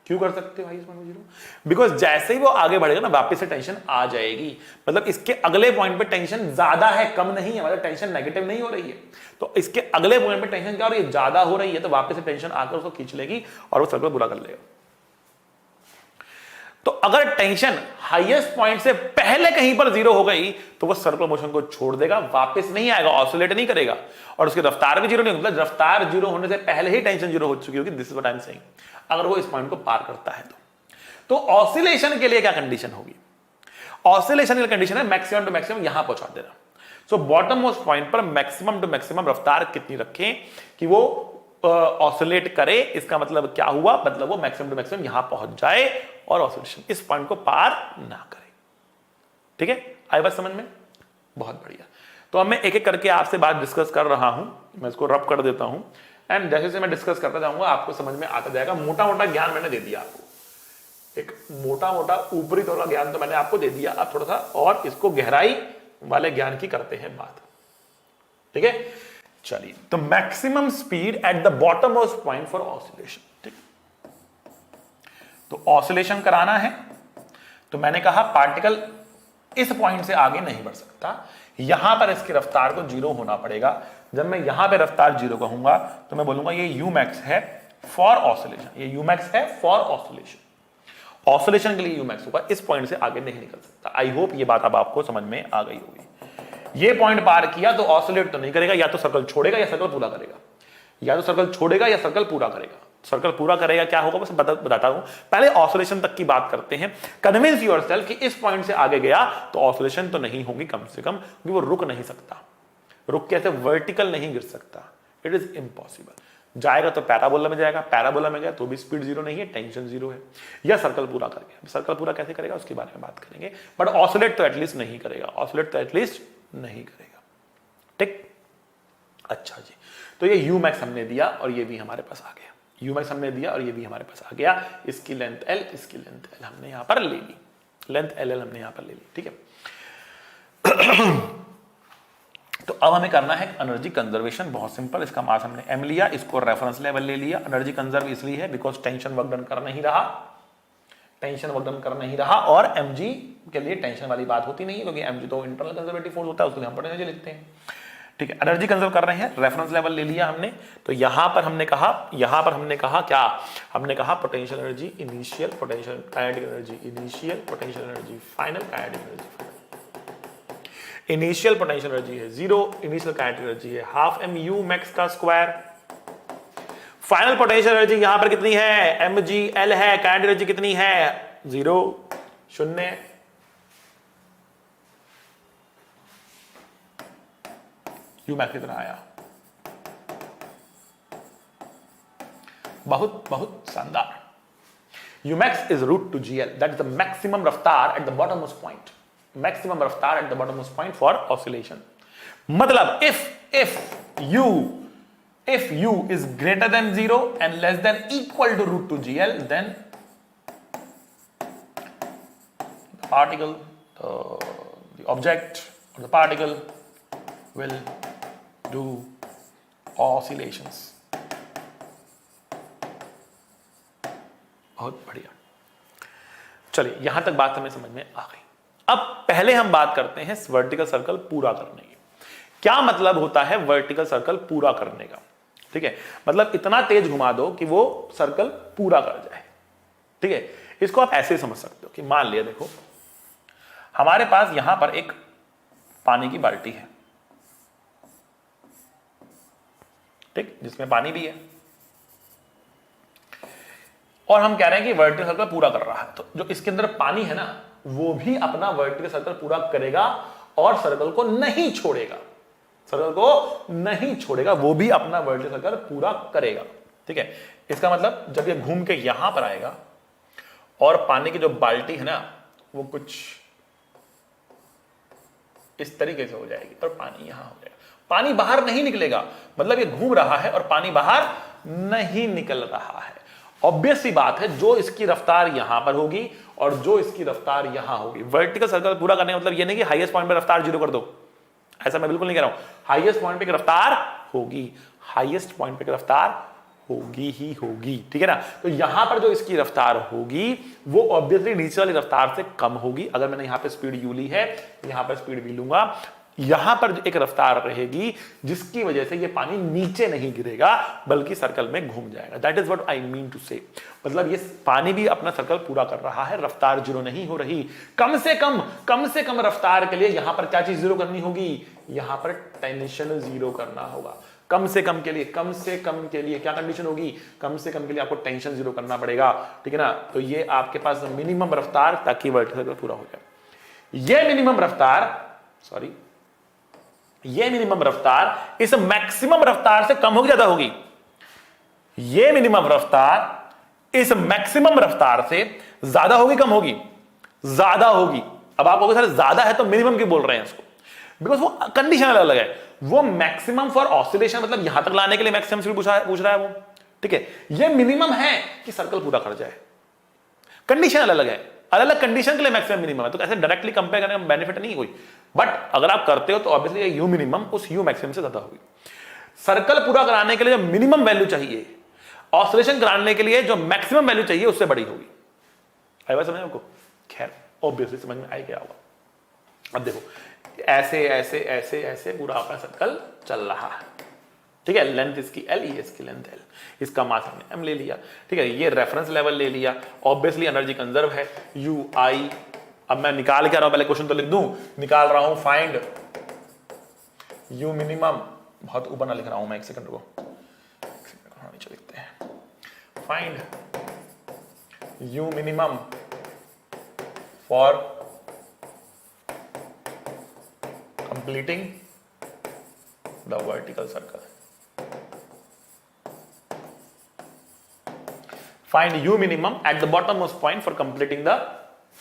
क्यों कर सकते हो हाईएस्ट पॉइंट पे जीरो? बिकॉज जैसे ही वो आगे बढ़ेगा ना वापस से टेंशन आ जाएगी, मतलब इसके अगले पॉइंट पे टेंशन ज्यादा है, कम नहीं है, मतलब टेंशन नेगेटिव नहीं हो रही है, तो इसके अगले पॉइंट पे टेंशन क्या हो रही है, ज्यादा हो रही है, तो वापस से टेंशन आकर उसको खींच लेगी और वो सर्कल पूरा कर लेगा। तो अगर टेंशन हाईएस्ट पॉइंट से पहले कहीं पर जीरो हो गई तो वो सर्कुलर मोशन को छोड़ देगा, वापस नहीं आएगा, ऑसिलेट नहीं करेगा, और उसकी रफ्तार भी जीरो नहीं, मतलब रफ्तार जीरो होने से पहले ही टेंशन जीरो हो चुकी होगी। This is what I am saying. अगर वो इस पॉइंट को पार करता है तो ऑसिलेशन के लिए क्या कंडीशन होगी? ऑसिलेशन की कंडीशन है मैक्सिमम टू मैक्सिमम यहां पहुंचा देना। सो बॉटम मोस्ट पॉइंट पर मैक्सिमम टू मैक्सिमम रफ्तार कितनी रखें कि वो ऑसिलेट करे। इसका मतलब क्या हुआ, मतलब वो मैक्सिमम टू मैक्सिमम यहां पहुंच जाए और ऑसिलेशन इस पॉइंट को पार ना करे। ठीक है, आई बात समझ में? बहुत बढ़िया। तो अब मैं एक एक करके आपसे बात डिस्कस कर रहा हूं, मैं इसको रब कर देता हूं, एंड जैसे जैसे मैं डिस्कस करता जाऊंगा आपको समझ में आता जाएगा। मोटा मोटा ज्ञान मैंने दे दिया आपको, एक मोटा मोटा ऊपरी तौर का ज्ञान तो मैंने आपको दे दिया, अब थोड़ा सा और इसको गहराई वाले ज्ञान की करते हैं बात। ठीक है, चलिए। तो maximum speed at the bottom most point for oscillation. ठीक, तो ऑसिलेशन कराना है तो मैंने कहा पार्टिकल इस पॉइंट से आगे नहीं बढ़ सकता, यहां पर इसकी रफ्तार को जीरो होना पड़ेगा। जब मैं यहां पे रफ्तार जीरो कहूंगा तो मैं बोलूंगा ये यू मैक्स है फॉर ऑसिलेशन, ये यू मैक्स है फॉर ऑसिलेशन। ऑसिलेशन के लिए यू मैक्स होगा, इस पॉइंट से आगे नहीं निकल सकता। आई होप ये बात अब आपको समझ में आ गई होगी। ये पॉइंट पार किया तो ऑसिलेट तो नहीं करेगा, या तो सर्कल छोड़ेगा या सर्कल पूरा करेगा, या तो सर्कल छोड़ेगा या सर्कल पूरा करेगा। सर्कल पूरा करेगा क्या होगा बस बताता हूं, पहले ऑसिलेशन तक की बात करते हैं। कन्विंस योरसेल्फ कि इस पॉइंट से आगे गया तो ऑसिलेशन तो नहीं होगी कम से कम, क्योंकि वो रुक नहीं सकता, रुक के ऐसे वर्टिकल नहीं गिर सकता, इट इज इम्पॉसिबल। जाएगा तो पैराबोला में जाएगा, पैराबोला में गया तो भी स्पीड जीरो नहीं है, टेंशन जीरो है, या सर्कल पूरा कर गया। सर्कल पूरा कैसे करेगा उसके बारे में बात करेंगे, बट ऑसिलेट तो एटलीस्ट नहीं करेगा, ऑसिलेट तो एटलीस्ट नहीं करेगा। ठीक, अच्छा जी। तो ये यू मैक्स हमने दिया और ये भी हमारे पास आ गया, यू मैक्स हमने दिया और ये भी हमारे पास आ गया। इसकी लेंथ एल, इसकी लेंथ एल हमने यहां पर ले ली, लेंथ एल एल हमने यहां पर ले ली। ठीक है, तो अब हमें करना है एनर्जी कंजर्वेशन। बहुत सिंपल, इसका मास हमने एम लिया, इसको रेफरेंस लेवल ले लिया। एनर्जी कंजर्व इसलिए है बिकॉज टेंशन वर्क डन कर नहीं रहा, टेंशन वर्क डन कर नहीं रहा, और एमजी के लिए टेंशन वाली बात होती नहीं है, क्योंकि एमजी तो इंटरनल कंजर्वेटिव फोर्स होता है, उसके लिए हम पोटेंशियल लिखते हैं। ठीक है, एनर्जी कंजर्व कर रहे हैं, रेफरेंस लेवल ले लिया हमने। तो यहां पर हमने कहा क्या, हमने कहा potential energy initial, potential kinetic energy initial, potential energy final, kinetic energy initial potential energy है जीरो, इनिशियल काइनेटिक एनर्जी है हाफ एम यू मैक्स का स्क्वायर। फाइनल पोटेंशियल एनर्जी यहां पर कितनी है, एम जी एल है, काइनेटिक एनर्जी कितनी है, जीरो, शून्य। यू मैक्स कितना आया, बहुत बहुत शानदार। U max is root two G L, that is the maximum रफ्तार at the bottommost point, maximum रफ्तार at the bottommost point for oscillation. मतलब if u is greater than 0 and less than equal to root 2 gl, then the particle, the object or the particle will do oscillations. बहुत बढ़िया, चलिए यहां तक बात हमें समझ में आ गई। अब पहले हम बात करते हैं वर्टिकल सर्कल पूरा करने की। क्या मतलब होता है वर्टिकल सर्कल पूरा करने का? ठीक है, मतलब इतना तेज घुमा दो कि वो सर्कल पूरा कर जाए। ठीक है, इसको आप ऐसे समझ सकते हो कि मान लिया, देखो हमारे पास यहां पर एक पानी की बाल्टी है, ठीक, जिसमें पानी भी है, और हम कह रहे हैं कि वर्टिकल सर्कल पूरा कर रहा है। तो जो इसके अंदर पानी है ना, वो भी अपना वर्टिकल सर्कल पूरा करेगा और सर्कल को नहीं छोड़ेगा, सर्कल को नहीं छोड़ेगा, वो भी अपना वर्टिकल सर्कल पूरा करेगा। ठीक है, इसका मतलब जब ये घूम के यहां पर आएगा और पानी की जो बाल्टी है ना वो कुछ इस तरीके से हो जाएगी और पानी यहां हो जाएगा, पानी बाहर नहीं निकलेगा, मतलब ये घूम रहा है और पानी बाहर नहीं निकल रहा है। ऑब्वियस सी बात है, जो इसकी रफ्तार यहां पर होगी और जो इसकी रफ्तार यहां होगी, वर्टिकल सर्कल पूरा करने का मतलब ये नहीं कि हाईएस्ट पॉइंट पर रफ्तार 0 कर दो, ऐसा मैं बिल्कुल नहीं कह रहा हूं। हाईएस्ट पॉइंट पे की रफ्तार होगी, हाईएस्ट पॉइंट पे की रफ्तार होगी ही होगी, ठीक है ना। तो यहां पर जो इसकी रफ्तार होगी वो ऑब्वियसली नीचे वाली रफ्तार से कम होगी। अगर मैंने यहां पे स्पीड यू ली है, यहां पर स्पीड वी लूंगा, यहां पर एक रफ्तार रहेगी जिसकी वजह से ये पानी नीचे नहीं गिरेगा बल्कि सर्कल में घूम जाएगा। That is what I mean to say, मतलब ये पानी भी अपना सर्कल पूरा कर रहा है, रफ्तार 0 नहीं हो रही। कम से कम रफ्तार के लिए यहां पर क्या चीज 0 करनी होगी, यहां पर टेंशन 0 करना होगा। कम से कम के लिए क्या कंडीशन होगी, कम से कम के लिए आपको टेंशन 0 करना पड़ेगा, ठीक है ना। तो ये आपके पास मिनिमम रफ्तार ताकि वर्टिकल सर्कल पूरा हो जाए। ये मिनिमम रफ्तार इस मैक्सिमम रफ्तार से कम होगी ज्यादा होगी, ये मिनिमम रफ्तार इस मैक्सिमम रफ्तार से ज्यादा होगी कम होगी, ज्यादा होगी। अब आप लोग सर ज्यादा है तो मिनिमम क्यों बोल रहे हैं इसको, बिकॉज वो कंडीशन अलग है। वो मैक्सिमम फॉर ऑसिलेशन, मतलब यहां तक लाने के लिए मैक्सिमम स्पीड पूछ रहा है वो, ठीक है। ये मिनिमम है कि सर्कल पूरा कर जाए, कंडीशन अलग है, अलग अलग कंडीशन के लिए मैक्सिमम मिनिमम है। तो ऐसे डायरेक्टली कंपेयर करने का बेनिफिट नहीं कोई, बट अगर आप करते हो तो ऑब्वियसली यू मिनिमम उस यू मैक्सिमम से ज्यादा होगी। सर्कल पूरा कराने के लिए जो मिनिमम वैल्यू चाहिए, ऑसिलेशन कराने के लिए जो मैक्सिमम वैल्यू चाहिए उससे बड़ी होगी। आई बात समझ आपको? खैर ऑब्वियसली समझ में आई गया होगा। अब देखो ऐसे ऐसे ऐसे ऐसे पूरा आपका सर्कल चल रहा है, ठीक है। लेंथ इसकी L, ये इसकी लेंथ L, इसका मास हमने M ले लिया, ठीक है। ये रेफरेंस लेवल ले लिया, ऑब्वियसली एनर्जी कंजर्व है UI। अब मैं निकाल के आ रहा हूं, पहले क्वेश्चन तो लिख दूं, निकाल रहा हूं फाइंड U मिनिमम, बहुत ऊपर ना लिख रहा हूं मैं, एक सेकंड रुको, नीचे लिखते हैं। Find U minimum for completing the vertical circle. Find U minimum at the bottommost point for completing the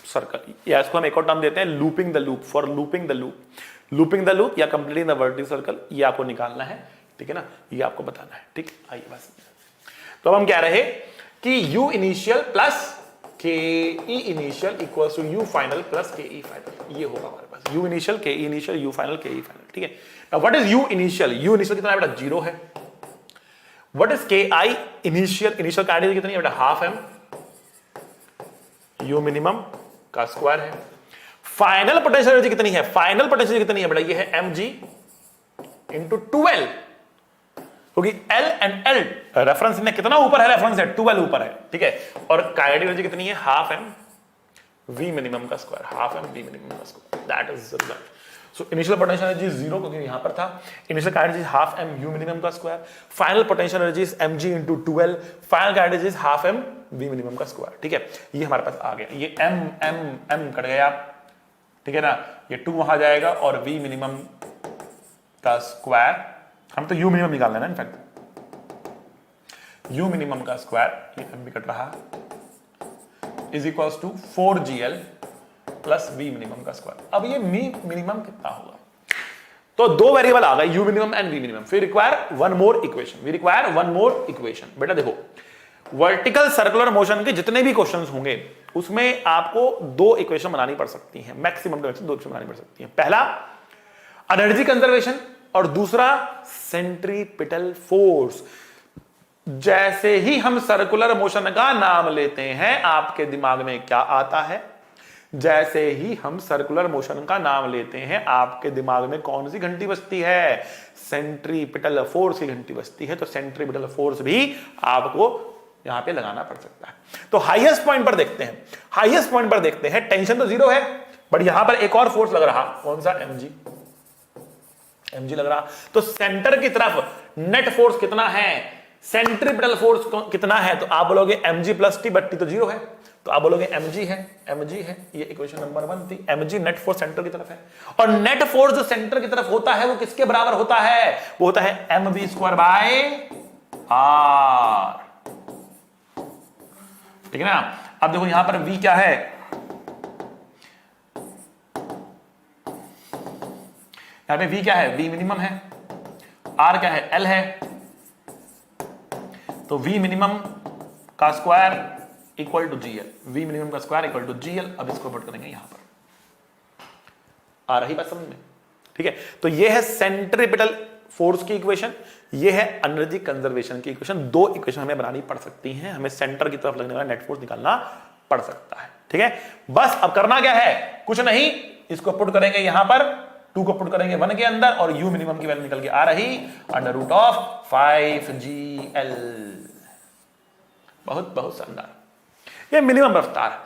circle. या इसको हम एक और टर्म देते हैं looping the loop, for looping the loop, looping the loop या completing the vertical circle, ये आपको निकालना है, ठीक है ना, ये आपको बताना है, ठीक। आइए बस, तो अब हम कह रहे कि U initial plus KE initial equals to U final plus KE final, ये होगा हमारे पास U initial, KE initial, U final, KE final, ठीक है। Now what is U initial? U initial कितना है बेटा, 0 है। What is KI initial? initial का आइडिया कितनी है बेटा, हाफ M, U minimum का स्क्वायर है। फाइनल पोटेंशियल एनर्जी कितनी है, फाइनल पोटेंशियल कितनी है बेटा, ये है mg into 2L, क्योंकि L एंड L रेफरेंस में कितना ऊपर है, रेफरेंस है 2L ऊपर है, ठीक है। और काइनेटिक एनर्जी कितनी है, हाफ M V मिनिमम का square, half M V minimum का square, that is the result. So initial potential energy 0 क्योंकि यहां पर था, initial kinetic energy half M U minimum का square, final potential energy mg into 2L, final kinetic energy half M V minimum का स्क्वायर, ठीक है। ये हमारे पास आ गया, ये M कट गया, ठीक है ना, ये 2 वहां जाएगा और V मिनिमम का स्क्वायर, हम तो U मिनिमम निकालना है ना, इनफैक्ट U मिनिमम का स्क्वायर, ये M भी कट रहा, is equals to 4GL plus V minimum का स्क्वायर। अब ये मिनिमम कितना होगा, तो दो वेरिएबल आ गए, U minimum and V minimum. फिर रिक्वायर वन मोर इक्वेशन, बेटा देखो वर्टिकल सर्कुलर मोशन के जितने भी क्वेश्चंस होंगे उसमें आपको दो इक्वेशन बनानी पड़ सकती हैं, मैक्सिमम दो इक्वेशन बनानी पड़ सकती हैं। पहला एनर्जी कंजर्वेशन और दूसरा सेंट्रीपिटल फोर्स। जैसे ही हम सर्कुलर मोशन का नाम लेते हैं आपके दिमाग में क्या आता है, जैसे ही हम सर्कुलर मोशन का नाम लेते हैं आपके दिमाग में कौन सी घंटी बजती है, सेंट्रीपिटल फोर्स की घंटी बजती है। तो सेंट्रीपिटल फोर्स भी आपको यहां पे लगाना पड़ सकता है। तो हाईएस्ट पॉइंट पर देखते हैं, हाईएस्ट पॉइंट पर देखते हैं, टेंशन तो 0 है बट यहां पर एक और फोर्स लग रहा, कौन सा, mg लग रहा। तो सेंटर की तरफ नेट फोर्स कितना है, सेंट्रीपिटल फोर्स कितना है, तो आप बोलोगे mg plus T, but T तो 0 है, तो आप बोलोगे mg है, ये इक्वेशन नंबर 1 थी। mg नेट फोर्स सेंटर की तरफ है, और नेट फोर्स जो सेंटर की तरफ होता है वो किसके बराबर होता है? वो होता है mv² बाय r, ठीक है ना। अब देखो यहां पर v क्या है, यहां पे v क्या है? v मिनिमम है, r क्या है? l है, तो v मिनिमम का square equal to GL, V minimum का स्क्वायर इक्वल टू जीएल। अब इसको पुट करेंगे यहां पर, आ रही बात समझ में? ठीक है, तो ये है सेंट्रीपिटल फोर्स की इक्वेशन, ये है एनर्जी कंजर्वेशन की इक्वेशन। दो इक्वेशन हमें बनानी पड़ सकती हैं, हमें सेंटर की तरफ लगने वाला नेट फोर्स निकालना पड़ सकता है। ठीक है, बस अब करना क्या है? कुछ नहीं, इसको पुट करेंगे यहां पर, 2 को पुट करेंगे 1 के अंदर, और u मिनिमम की वैल्यू निकल के आ रही √5gl। बहुत बहुत शानदार, ये मिनिमम रफ्तार है,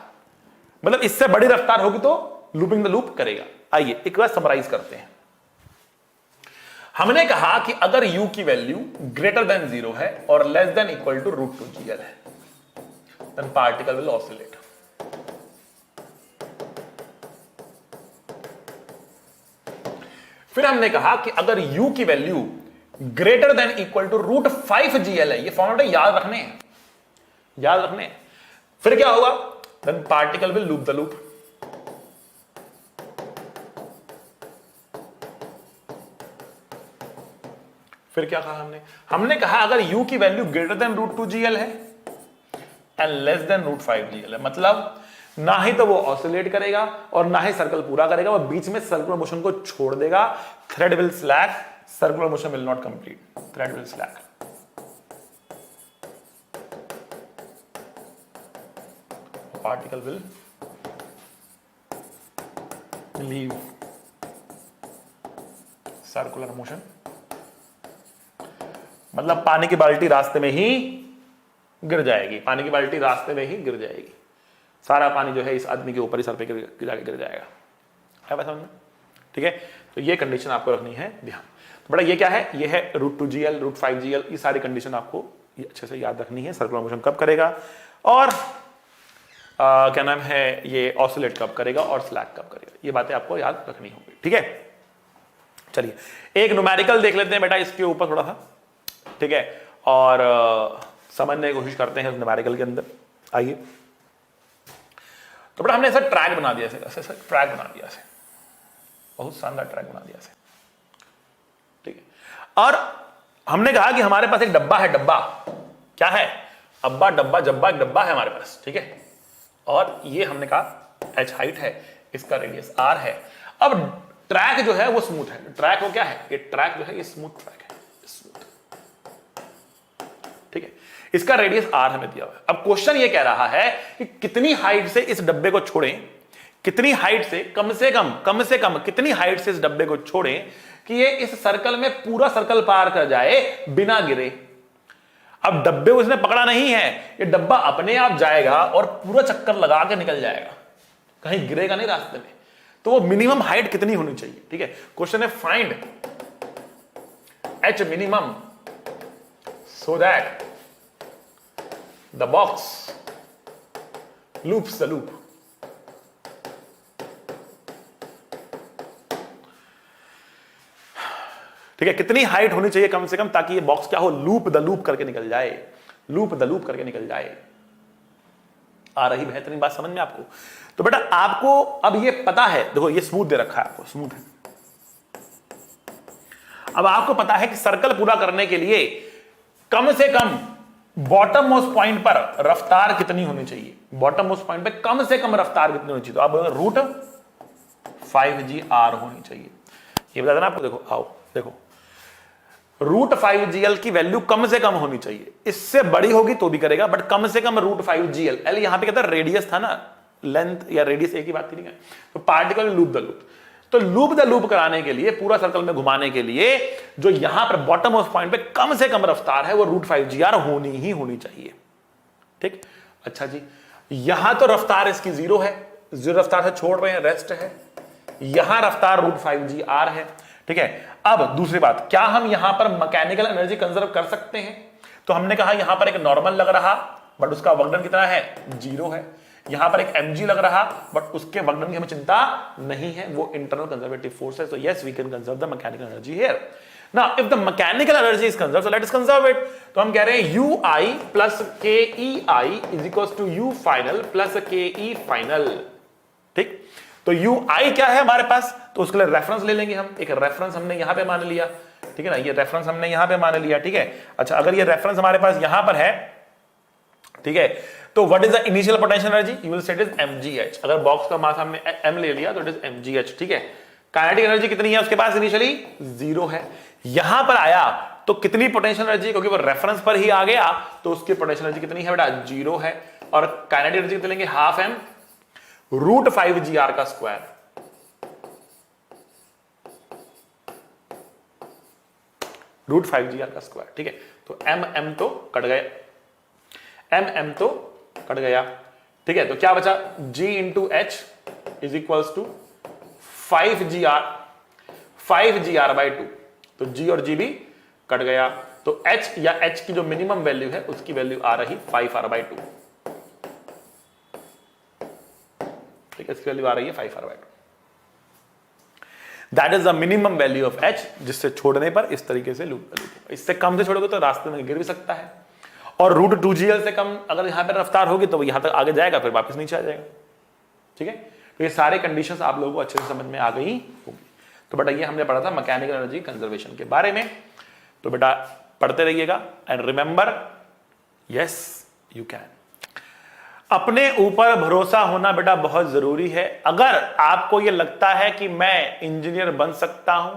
मतलब इससे बड़ी रफ्तार होगी तो लूपिंग द लूप करेगा। आइए एक बार समराइज करते हैं। हमने कहा कि अगर u की वैल्यू ग्रेटर देन 0 है और less than equal to √2gl है, देन पार्टिकल विल ऑसिलेट। फिर हमने कहा कि अगर u की value greater than equal to √5gl है, ये फॉर्मूला याद रखने हैं, याद रखने हैं। फिर क्या होगा? Then particle will loop the loop. फिर क्या कहा हमने? हमने कहा अगर u की वैल्यू ग्रेटर देन √2gl है एंड लेस देन √5gl है, मतलब ना ही तो वो ऑसिलेट करेगा और ना ही सर्कल पूरा करेगा, वो बीच में सर्कुलर मोशन को छोड़ देगा। Thread will slack, circular motion will not complete, thread will slack. Particle will leave circular motion, मतलब पानी की बाल्टी रास्ते में ही गिर जाएगी, पानी की बाल्टी रास्ते में ही गिर जाएगी, सारा पानी जो है इस आदमी के ऊपर ही सर पे गिर जाएगा। है बात समझ में? ठीक है, तो ये कंडीशन आपको रखनी है ध्यान। तो बड़ा ये क्या है? ये है √2gl, √5gl, ये सारी कंडीशन आपको ये अच्छे से याद रखनी है। सर्कुलर मोशन कब करेगा और क्या नाम है, ये ऑसिलेट कब करेगा और स्लैक कब करेगा, ये बातें आपको याद रखनी होगी। ठीक है, चलिए एक न्यूमेरिकल देख लेते हैं बेटा इसके ऊपर थोड़ा सा, ठीक है, और समझने की कोशिश करते हैं उस न्यूमेरिकल के अंदर। आइए, तो बेटा हमने ऐसा ट्रैक बना दिया, ऐसा ट्रैक बना दिया, बहुत शानदार ट्रैक बना दिया। ठीक है, और हमने कहा कि हमारे पास एक डब्बा है, डब्बा क्या है? अब्बा डब्बा जब्बा, एक डब्बा है हमारे पास। ठीक है, और ये हमने कहा h हाइट है, इसका रेडियस r है। अब ट्रैक जो है वो स्मूथ है, ट्रैक वो क्या है? ये ट्रैक जो है ये स्मूथ ट्रैक है, स्मूथ। ठीक है, इसका रेडियस r हमें दिया हुआ है। अब क्वेश्चन ये कह रहा है कि कितनी हाइट से इस डब्बे को छोड़ें, कितनी हाइट से कम से कम कितनी हाइट से इस डब्बे को छोड़ें कि ये इस सर्कल में पूरा सर्कल पार कर जाए बिना गिरे। अब डब्बे को इसने पकड़ा नहीं है, ये डब्बा अपने आप जाएगा और पूरा चक्कर लगा के निकल जाएगा, कहीं गिरेगा नहीं रास्ते में। तो वो मिनिमम हाइट कितनी होनी चाहिए? ठीक है, क्वेश्चन है find h minimum so that the box loops the loop. ठीक है, कितनी हाइट होनी चाहिए कम से कम ताकि ये बॉक्स क्या हो? लूप द लूप करके निकल जाए, लूप द लूप करके निकल जाए। आ रही बेहतरीन बात समझ में आपको? तो बेटा आपको अब ये पता है, देखो ये स्मूथ दे रखा है आपको, स्मूथ है। अब आपको पता है कि सर्कल पूरा करने के लिए कम से कम बॉटम मोस्ट पॉइंट पर रफ्तार कितनी होनी चाहिए, बॉटम मोस्ट पॉइंट पे कम से कम रफ्तार कितनी होनी चाहिए? तो अब √5gr होनी चाहिए। ये बता देना आपको, देखो आओ देखो, √5gl की वैल्यू कम से कम होनी चाहिए, इससे बड़ी होगी तो भी करेगा, बट कम से कम √5gl। एल यहां पे कहता है रेडियस था ना, लेंथ या रेडियस एक ही बात थी नहीं है। तो पार्टिकल लूप द लूप, तो लूप द लूप कराने के लिए, पूरा सर्कल में घुमाने के लिए जो यहां पर बॉटम ऑफ पॉइंट पे कम से कम रफ्तार है वो √5gr होनी ही होनी चाहिए। ठीक, अच्छा जी, यहां तो रफ्तार इसकी 0 है, 0 रफ्तार से छोड़ रहे हैं, रेस्ट है। यहां रफ्तार √5gr है। ठीक है, अब दूसरी बात, क्या हम यहां पर मैकेनिकल एनर्जी कंजर्व कर सकते हैं? तो हमने कहा यहां पर एक नॉर्मल लग रहा, बट उसका वर्क डन कितना है? 0 है। यहां पर एक mg लग रहा, बट उसके वर्कडन की हमें चिंता नहीं है, वो इंटरनल कंजर्वेटिव फोर्स है. So yes, we can conserve the mechanical energy here. Now if the mechanical energy is conserve, so let us conserve it. तो हम कह रहे हैं ui plus KEI is equals to u final plus KE final. ठीक, तो ui क्या है हमारे पास, तो उसके लिए रेफरेंस ले लेंगे हम. एक रेफरेंस हमने यहां पे मान लिया, ठीक है ना, ये रेफरेंस हमने यहां पे मान लिया. ठीक है, अच्छा, अगर ये रेफरेंस हमारे पास यहां पर है, ठीक है, तो what is the initial potential energy, you will say it is mgh. अगर बॉक्स का मास हमने m ले लिया तो इट इज mgh. ठीक है, काइनेटिक एनर्जी कितनी है उसके पास, इनिशियली 0 है. यहां पर आया तो कितनी पोटेंशियल एनर्जी, क्योंकि वो रेफरेंस पर ही आ गया, तो उसकी पोटेंशियल एनर्जी कितनी है बेटा, 0 है. और काइनेटिक एनर्जी कितनी लेंगे, हाफ m रूट 5gr का स्क्वायर. रूट 5gr का स्क्वायर. ठीक है, तो m तो कट गए, m तो कट गया. ठीक है, तो क्या बचा, g into H is equals to 5gr by 2. तो g और g भी कट गया, तो h या h की जो मिनिमम वैल्यू है उसकी वैल्यू आ रही 5r बाई 2. ठीक है, इसकी वैल्यू आ रही है 5r by 2. That is the minimum value of h, जिससे छोड़ने पर इस तरीके से लूप. इससे कम से छोड़ोगे तो रास्ते में गिर भी सकता है, और रूट 2gl से कम अगर यहां पर रफ्तार होगी तो वो यहां तक आगे जाएगा, फिर वापस नीचे आ जाएगा. ठीक है, तो ये सारे कंडीशंस आप लोगों को अच्छे से समझ में आ गई होगी. तो बेटा ये हमने पढ़ा था मैकेनिकल एनर्जी कंजर्वेशन के बारे में. तो बेटा पढ़ते रहिएगा and remember, yes you can. अपने ऊपर भरोसा होना बेटा बहुत जरूरी है. अगर आपको यह लगता है कि मैं इंजीनियर बन सकता हूं,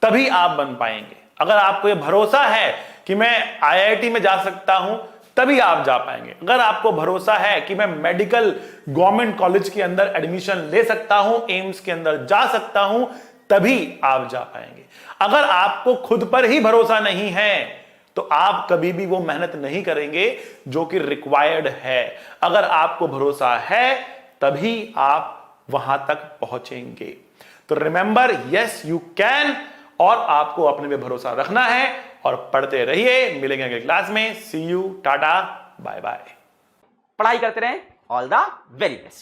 तभी आप बन पाएंगे. अगर आपको यह भरोसा है कि मैं IIT में जा सकता हूं, तभी आप जा पाएंगे. अगर आपको भरोसा है कि मैं मेडिकल गवर्नमेंट कॉलेज के अंदर एडमिशन ले सकता हूं, एम्स के अंदर जा सकता हूं, तभी आप जा पाएंगे. अगर आपको खुद पर ही भरोसा नहीं है तो आप कभी भी वो मेहनत नहीं करेंगे जो कि रिक्वायर्ड है. अगर आपको भरोसा है तभी आप वहां तक पहुंचेंगे. तो रिमेंबर, यस यू कैन, और आपको अपने पे भरोसा रखना है और पढ़ते रहिए. मिलेंगे अगले क्लास में. सी यू, टाटा, बाय बाय. पढ़ाई करते रहें. All the very best.